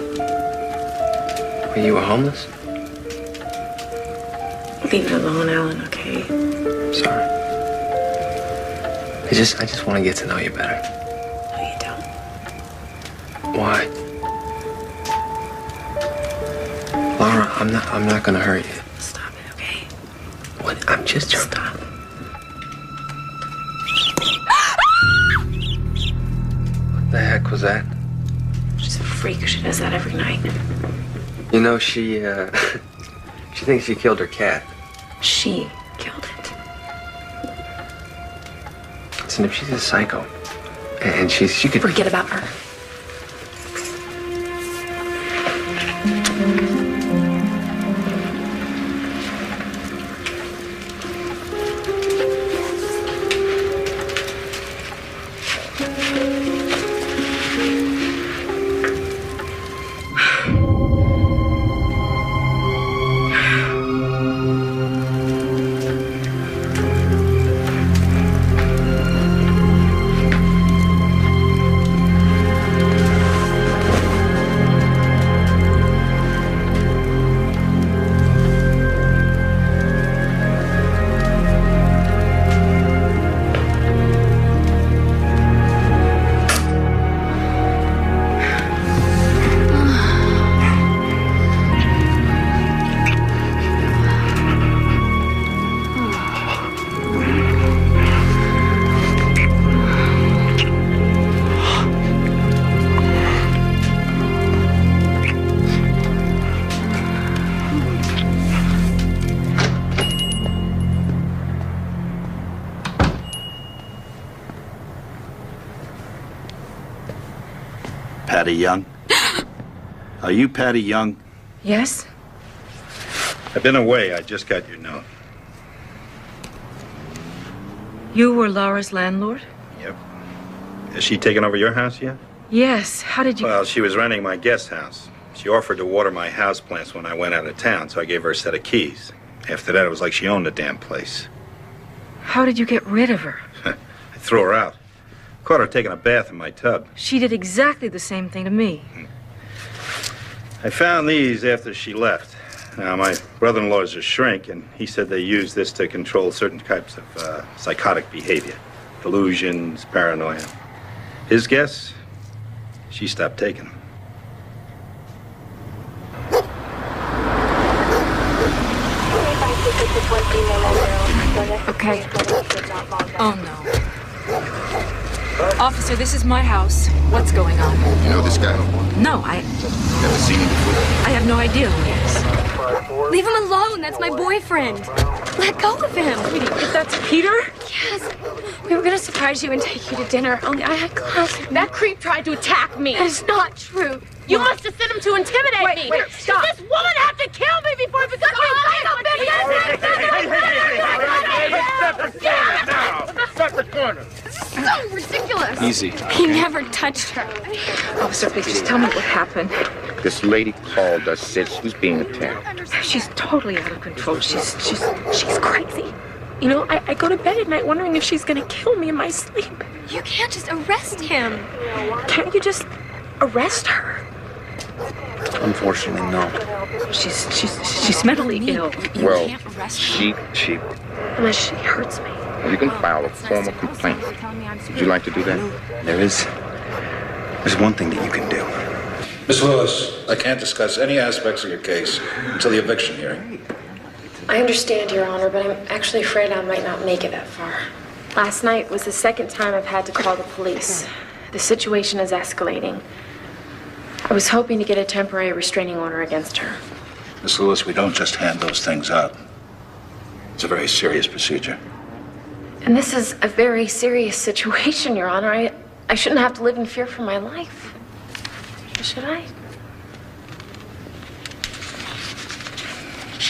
Well, you were homeless? Leave it alone, Alan, okay? I'm sorry. I just want to get to know you better. No, you don't. Why? Laura, I'm not gonna hurt you. Stop it, okay? I'm just joking. Stop. What the heck was that? She's a freak. She does that every night. You know, she thinks she killed her cat. She killed it. Listen, if she's a psycho, and she could... Forget about her. Patty Young? Are you Patty Young? Yes? I've been away. I just got your note. You were Laura's landlord? Yep. Has she taken over your house yet? Yes. How did you... Well, she was renting my guest house. She offered to water my houseplants when I went out of town, so I gave her a set of keys. After that, it was like she owned the damn place. How did you get rid of her? I threw her out. Caught her taking a bath in my tub. She did exactly the same thing to me. I found these after she left. Now, my brother-in-law is a shrink, and he said they use this to control certain types of psychotic behavior. Delusions, paranoia. His guess? She stopped taking them. Okay. Oh, no. Officer, this is my house. What's going on? You know this guy? No, I... Never seen him before? I have no idea who he is. Leave him alone. That's my boyfriend. Let go of him. Sweetie, if that's Peter? Yes. We were going to surprise you and take you to dinner, only I had class. That creep tried to attack me. That is not true. You must have sent him to intimidate me. Wait, stop. This woman had to kill me before it becomes Stop the corner. So ridiculous. Easy. He never touched her. Officer, please just tell me what happened. This lady called us, said she was being attacked. She's totally out of control. She's crazy. You know, I go to bed at night wondering if she's gonna kill me in my sleep. You can't just arrest him. Can't you just arrest her? Unfortunately, no. She's mentally ill. Well, can't arrest she... Unless she hurts me. You can file a formal complaint. Would you like to do that? There's one thing that you can do. Miss Lewis, I can't discuss any aspects of your case until the eviction hearing. I understand, Your Honor, but I'm actually afraid I might not make it that far. Last night was the second time I've had to call the police. The situation is escalating. I was hoping to get a temporary restraining order against her. Miss Lewis, we don't just hand those things out. It's a very serious procedure. And this is a very serious situation, Your Honor. I shouldn't have to live in fear for my life. Or should I?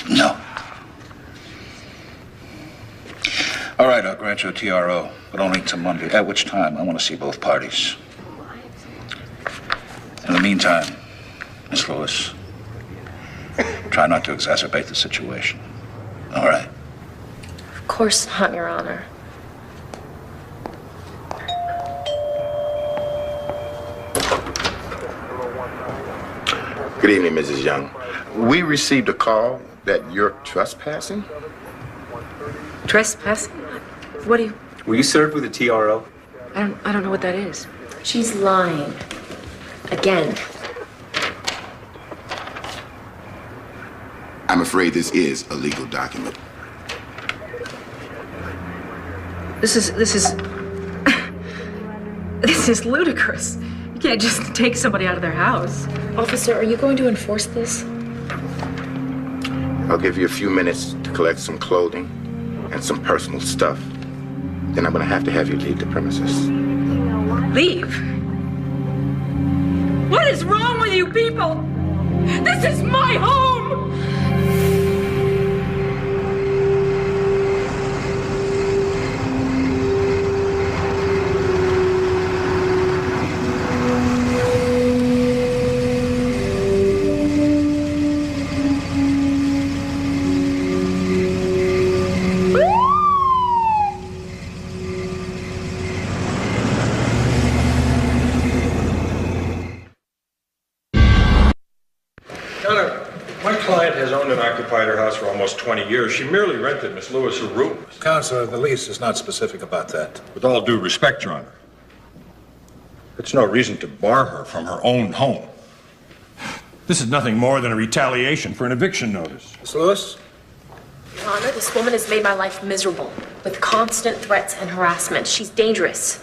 No. All right, I'll grant you a TRO, but only until Monday, at which time I want to see both parties. In the meantime, Miss Lewis, try not to exacerbate the situation. All right? Of course not, Your Honor. Good evening, Mrs. Young. We received a call that you're trespassing? Trespassing? What do you... Were you served with a TRO? I don't know what that is. She's lying. Again. I'm afraid this is a legal document. This is this is ludicrous. You can't just take somebody out of their house. Officer, are you going to enforce this? I'll give you a few minutes to collect some clothing and some personal stuff. Then I'm gonna have you leave the premises. Leave? What is wrong with you people? This is my home! My client has owned and occupied her house for almost 20 years. She merely rented Miss Lewis her room. Counselor, the lease is not specific about that. With all due respect, Your Honor, it's no reason to bar her from her own home. This is nothing more than a retaliation for an eviction notice. Miss Lewis? Your Honor, this woman has made my life miserable with constant threats and harassment. She's dangerous.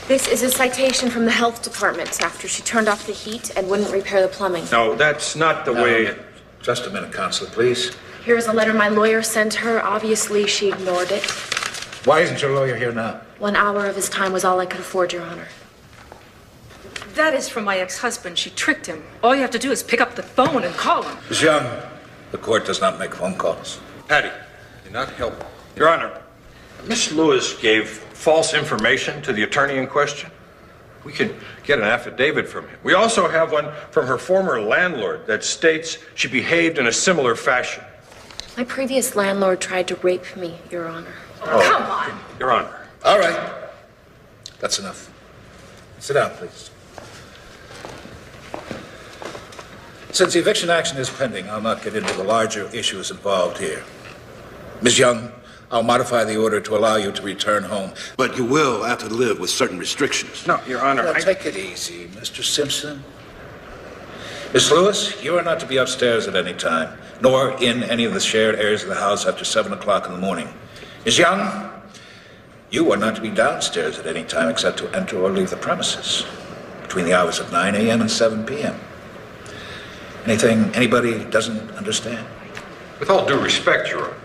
This is a citation from the health department after she turned off the heat and wouldn't repair the plumbing. No, that's not the way... Just a minute, Counselor, please. Here's a letter my lawyer sent her. Obviously, she ignored it. Why isn't your lawyer here now? 1 hour of his time was all I could afford, Your Honor. That is from my ex-husband. She tricked him. All you have to do is pick up the phone and call him. Miss Young, the court does not make phone calls. Patty, you're not helping. Your Honor, Miss Lewis gave false information to the attorney in question. We could get an affidavit from him. We also have one from her former landlord that states she behaved in a similar fashion. My previous landlord tried to rape me, Your Honor. Oh. Come on. Your Honor. All right. That's enough. Sit down, please. Since the eviction action is pending, I'll not get into the larger issues involved here. Ms. Young, I'll modify the order to allow you to return home. But you will have to live with certain restrictions. No, Your Honor, Now, take it easy, Mr. Simpson. Miss Lewis, you are not to be upstairs at any time, nor in any of the shared areas of the house after 7 o'clock in the morning. Ms. Young, you are not to be downstairs at any time except to enter or leave the premises between the hours of 9 a.m. and 7 p.m. Anything anybody doesn't understand? With all due respect, Your Honor,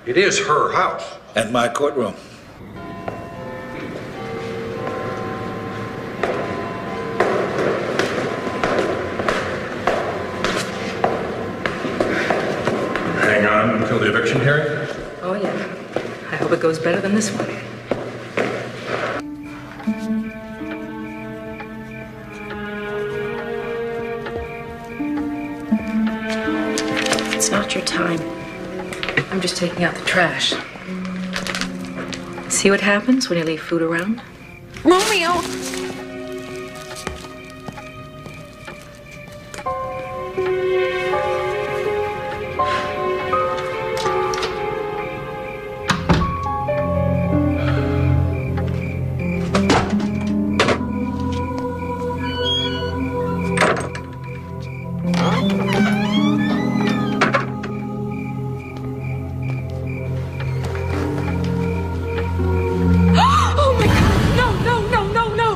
it is her house. And my courtroom. Hang on until the eviction hearing? Oh, yeah. I hope it goes better than this one. It's not your time. I'm just taking out the trash. See what happens when you leave food around? Romeo! Oh my God! No, no, no, no, no!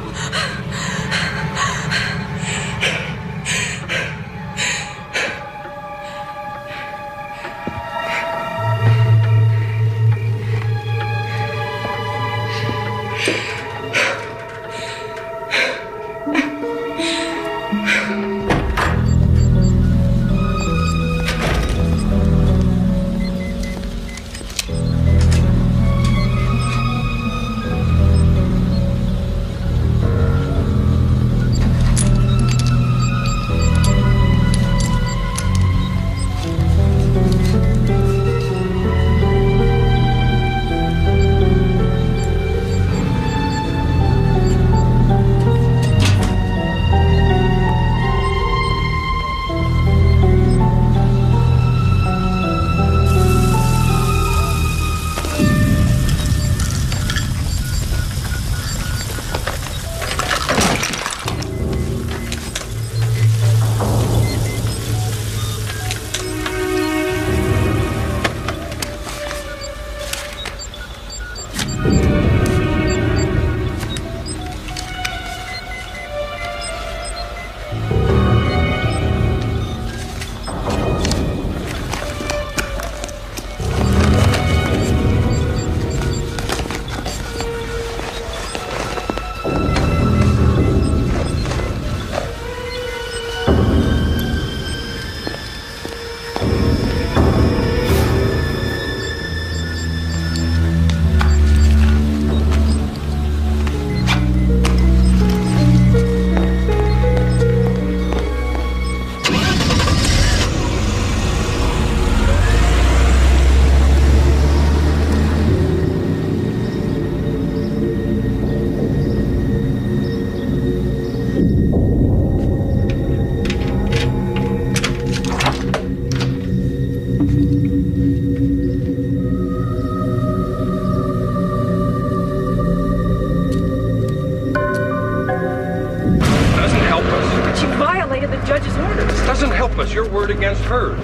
doesn't help us. Your word against hers.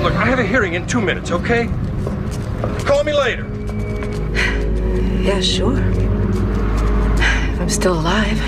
Look, I have a hearing in 2 minutes, okay? Call me later. Yeah, sure. If I'm still alive.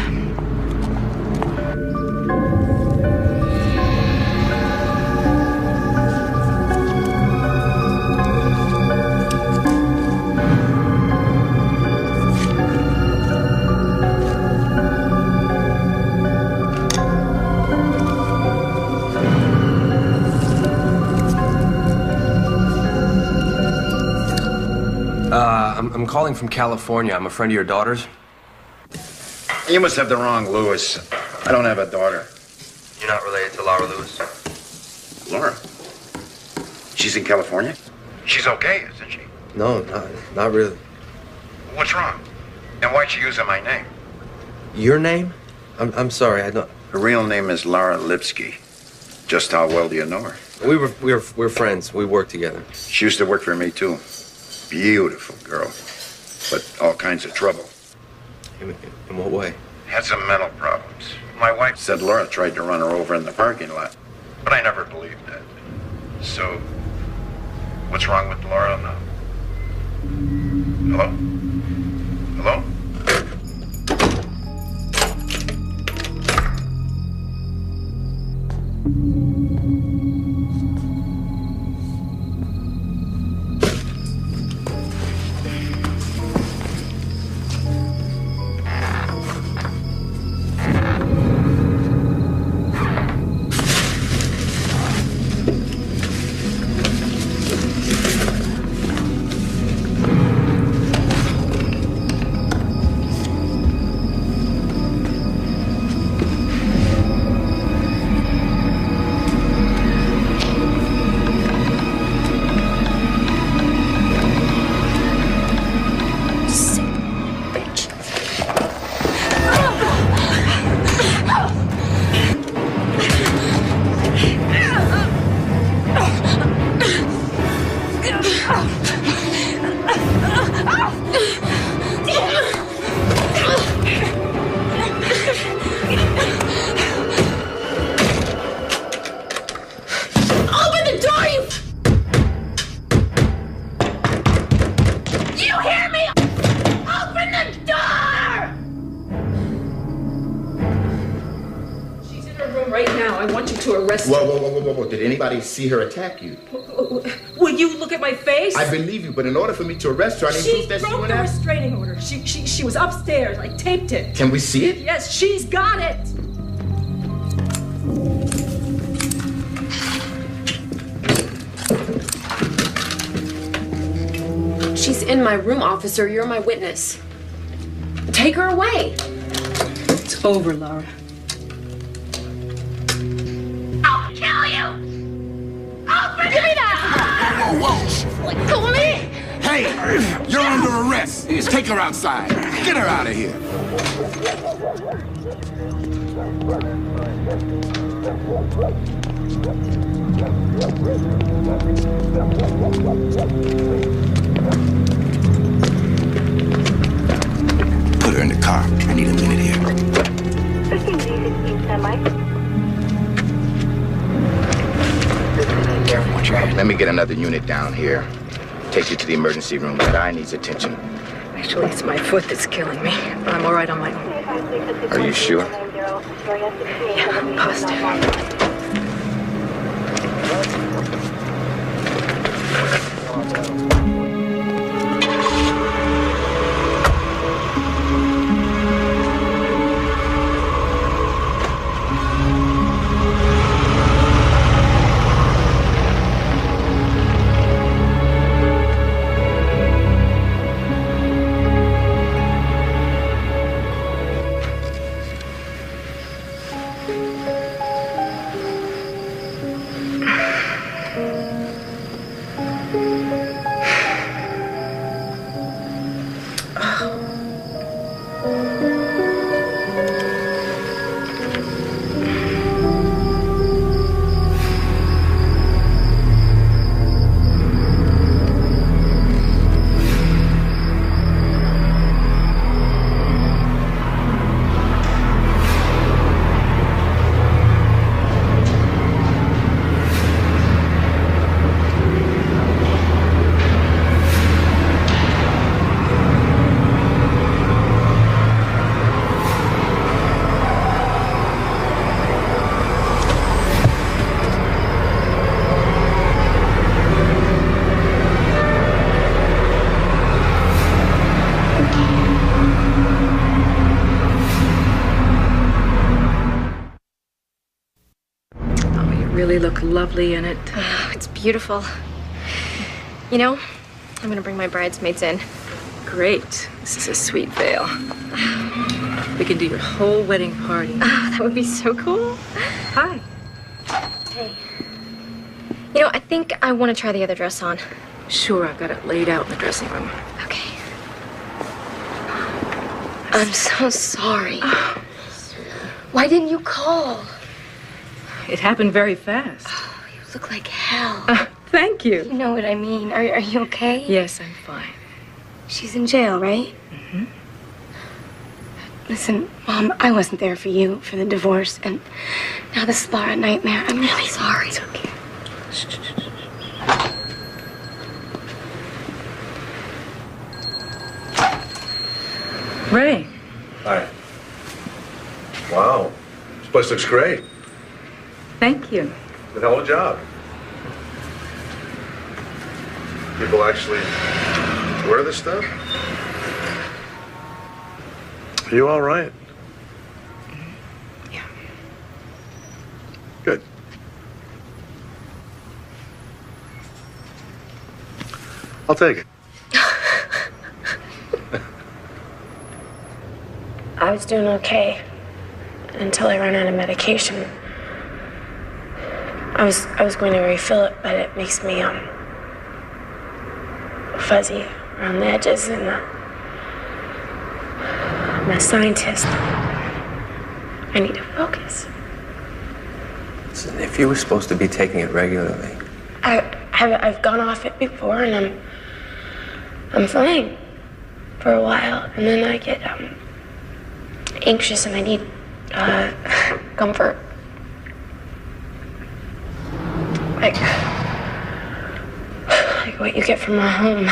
I'm calling from California. I'm a friend of your daughter's. You must have the wrong Lewis. I don't have a daughter. You're not related to Laura Lewis? Laura? She's in California? She's okay, isn't she? No, not really. What's wrong? And why'd she use my name? Your name? I'm sorry, I don't. Her real name is Laura Lipsky. Just how well do you know her? We're friends. We work together. She used to work for me, too. Beautiful girl, but all kinds of trouble. In what way? Had some mental problems. My wife said Laura tried to run her over in the parking lot, but I never believed that. So, what's wrong with Laura now? Hello? Hello? Whoa. Did anybody see her attack you? Will you look at my face? I believe you, but in order for me to arrest her, I need proof that she broke went the out. restraining order. She was upstairs. I taped it. Can we see it? Yes, she's got it. She's in my room, officer. You're my witness. Take her away. It's over, Laura. I'll kill you! Open Give me that! Whoa. Let go of me! Hey, you're under arrest. Take her outside. Get her out of here. Put her in the car. I need a minute here. Let me get another unit down here. Take you to the emergency room. That eye needs attention. Actually, it's my foot that's killing me, but I'm all right on my own. Are you sure? Yeah, I'm positive. look lovely in it. Oh, it's beautiful. You know, I'm gonna bring my bridesmaids in. Great. This is a sweet veil. We can do your whole wedding party. Oh, that would be so cool. Hi. Hey. You know, I think I want to try the other dress on. Sure, I've got it laid out in the dressing room. Okay. I'm so sorry. Why didn't you call? It happened very fast. Oh, you look like hell. Thank you. You know what I mean. Are you okay? Yes, I'm fine. She's in jail, right? Mm-hmm. Listen, Mom, I wasn't there for you, for the divorce, and now this is Laura nightmare. I'm really sorry. It's okay. Ray. Hi. Wow. This place looks great. Thank you. Good hell of a job. People actually wear this stuff? Are you all right? Yeah. Good. I'll take it. I was doing okay until I ran out of medication. I was going to refill it, but it makes me fuzzy around the edges, and I'm a scientist. I need to focus. Listen, if you were supposed to be taking it regularly. I've gone off it before, and I'm fine for a while, and then I get anxious, and I need comfort. Like what you get from a home.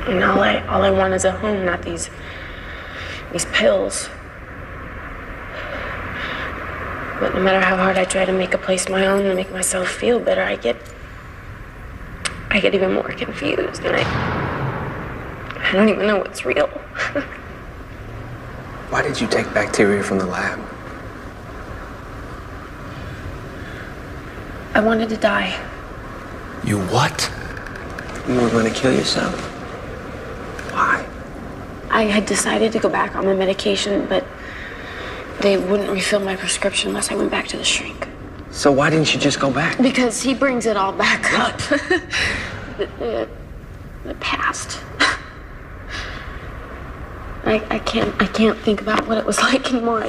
And all I want is a home, not these pills. But no matter how hard I try to make a place my own and make myself feel better, I get even more confused, and I don't even know what's real. Why did you take bacteria from the lab? I wanted to die. You what? You were going to kill yourself? Why? I had decided to go back on the medication, but they wouldn't refill my prescription unless I went back to the shrink. So why didn't you just go back? Because he brings it all back up. the past. I can't think about what it was like anymore.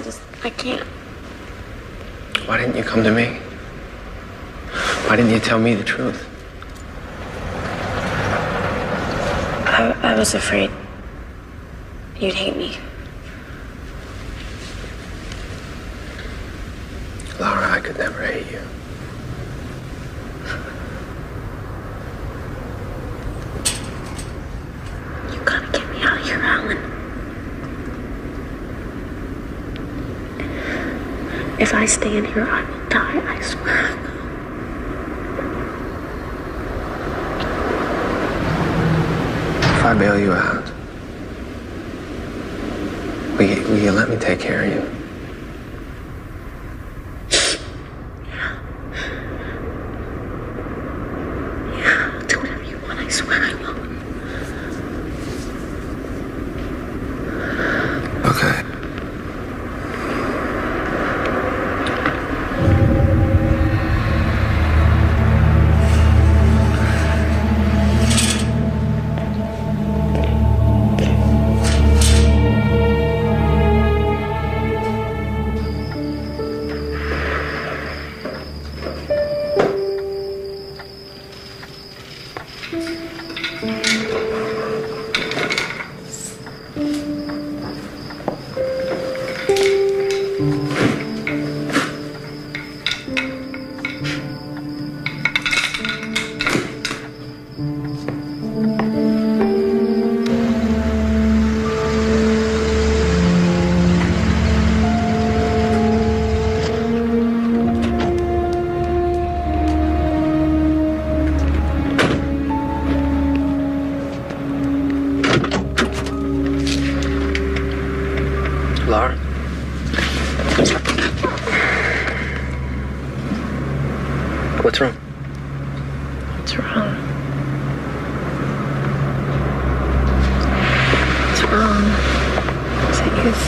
I can't. Why didn't you come to me? Why didn't you tell me the truth? I was afraid you'd hate me. Laura, I could never hate you. You gotta get me out of here, Alan. If I stay in here, I will die, I swear. If I bail you out, will you let me take care of you? Yeah, do whatever you want, I swear I will. Okay.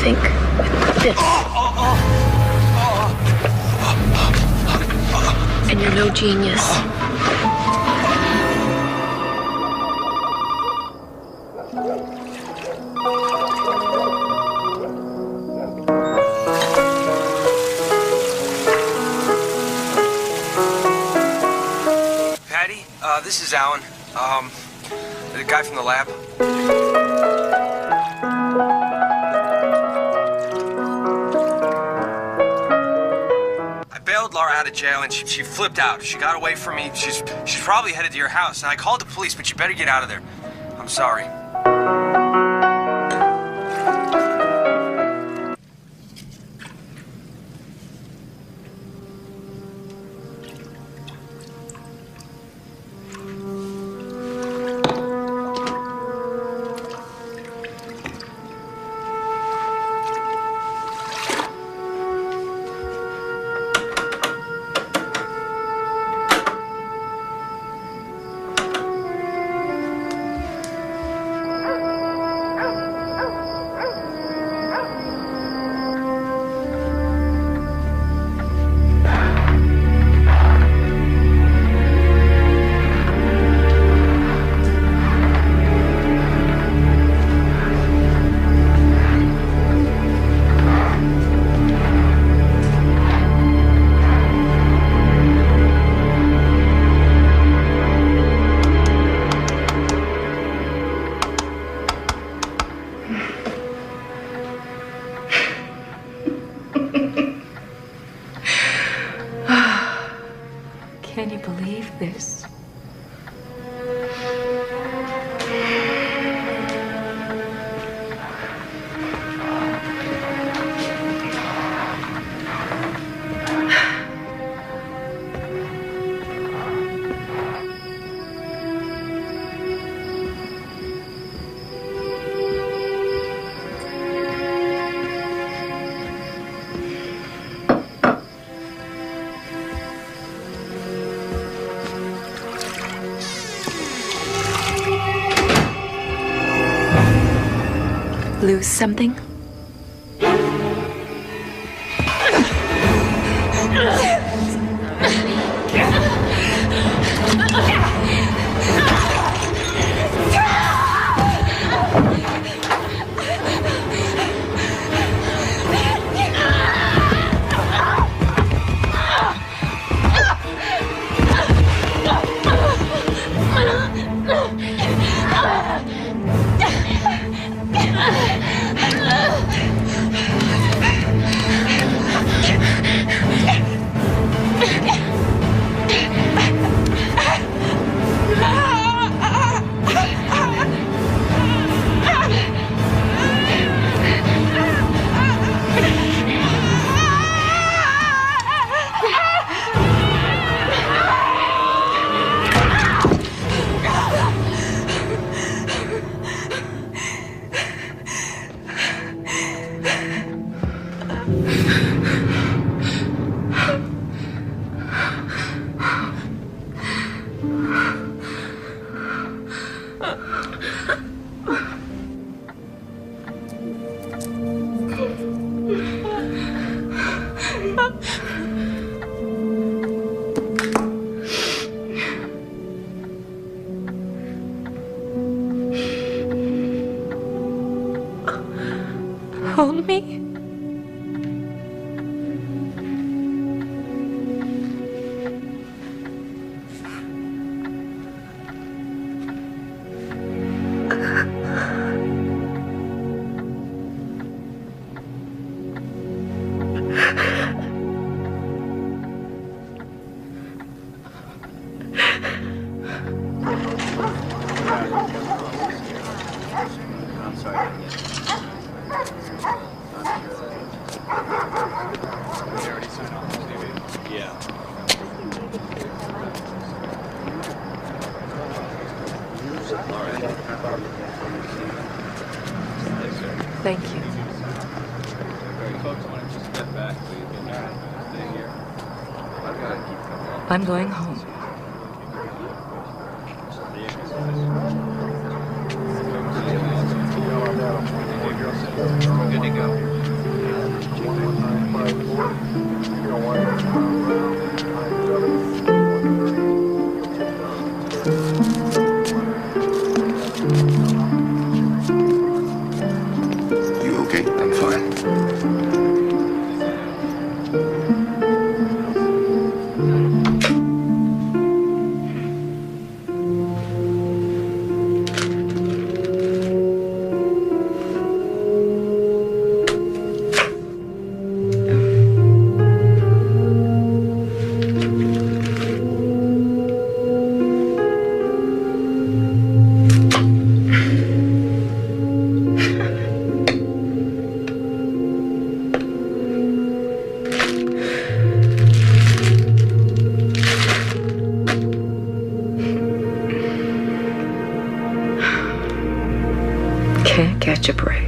think with this. And you're no genius. Patty, this is Alan. The guy from the lab. I bailed Laura out of jail and she flipped out. She got away from me. She's probably headed to your house. And I called the police, but you better get out of there. I'm sorry. Can you believe this? Lose something? Hold me. Thank you. I'm going home. Good to go. catch a break.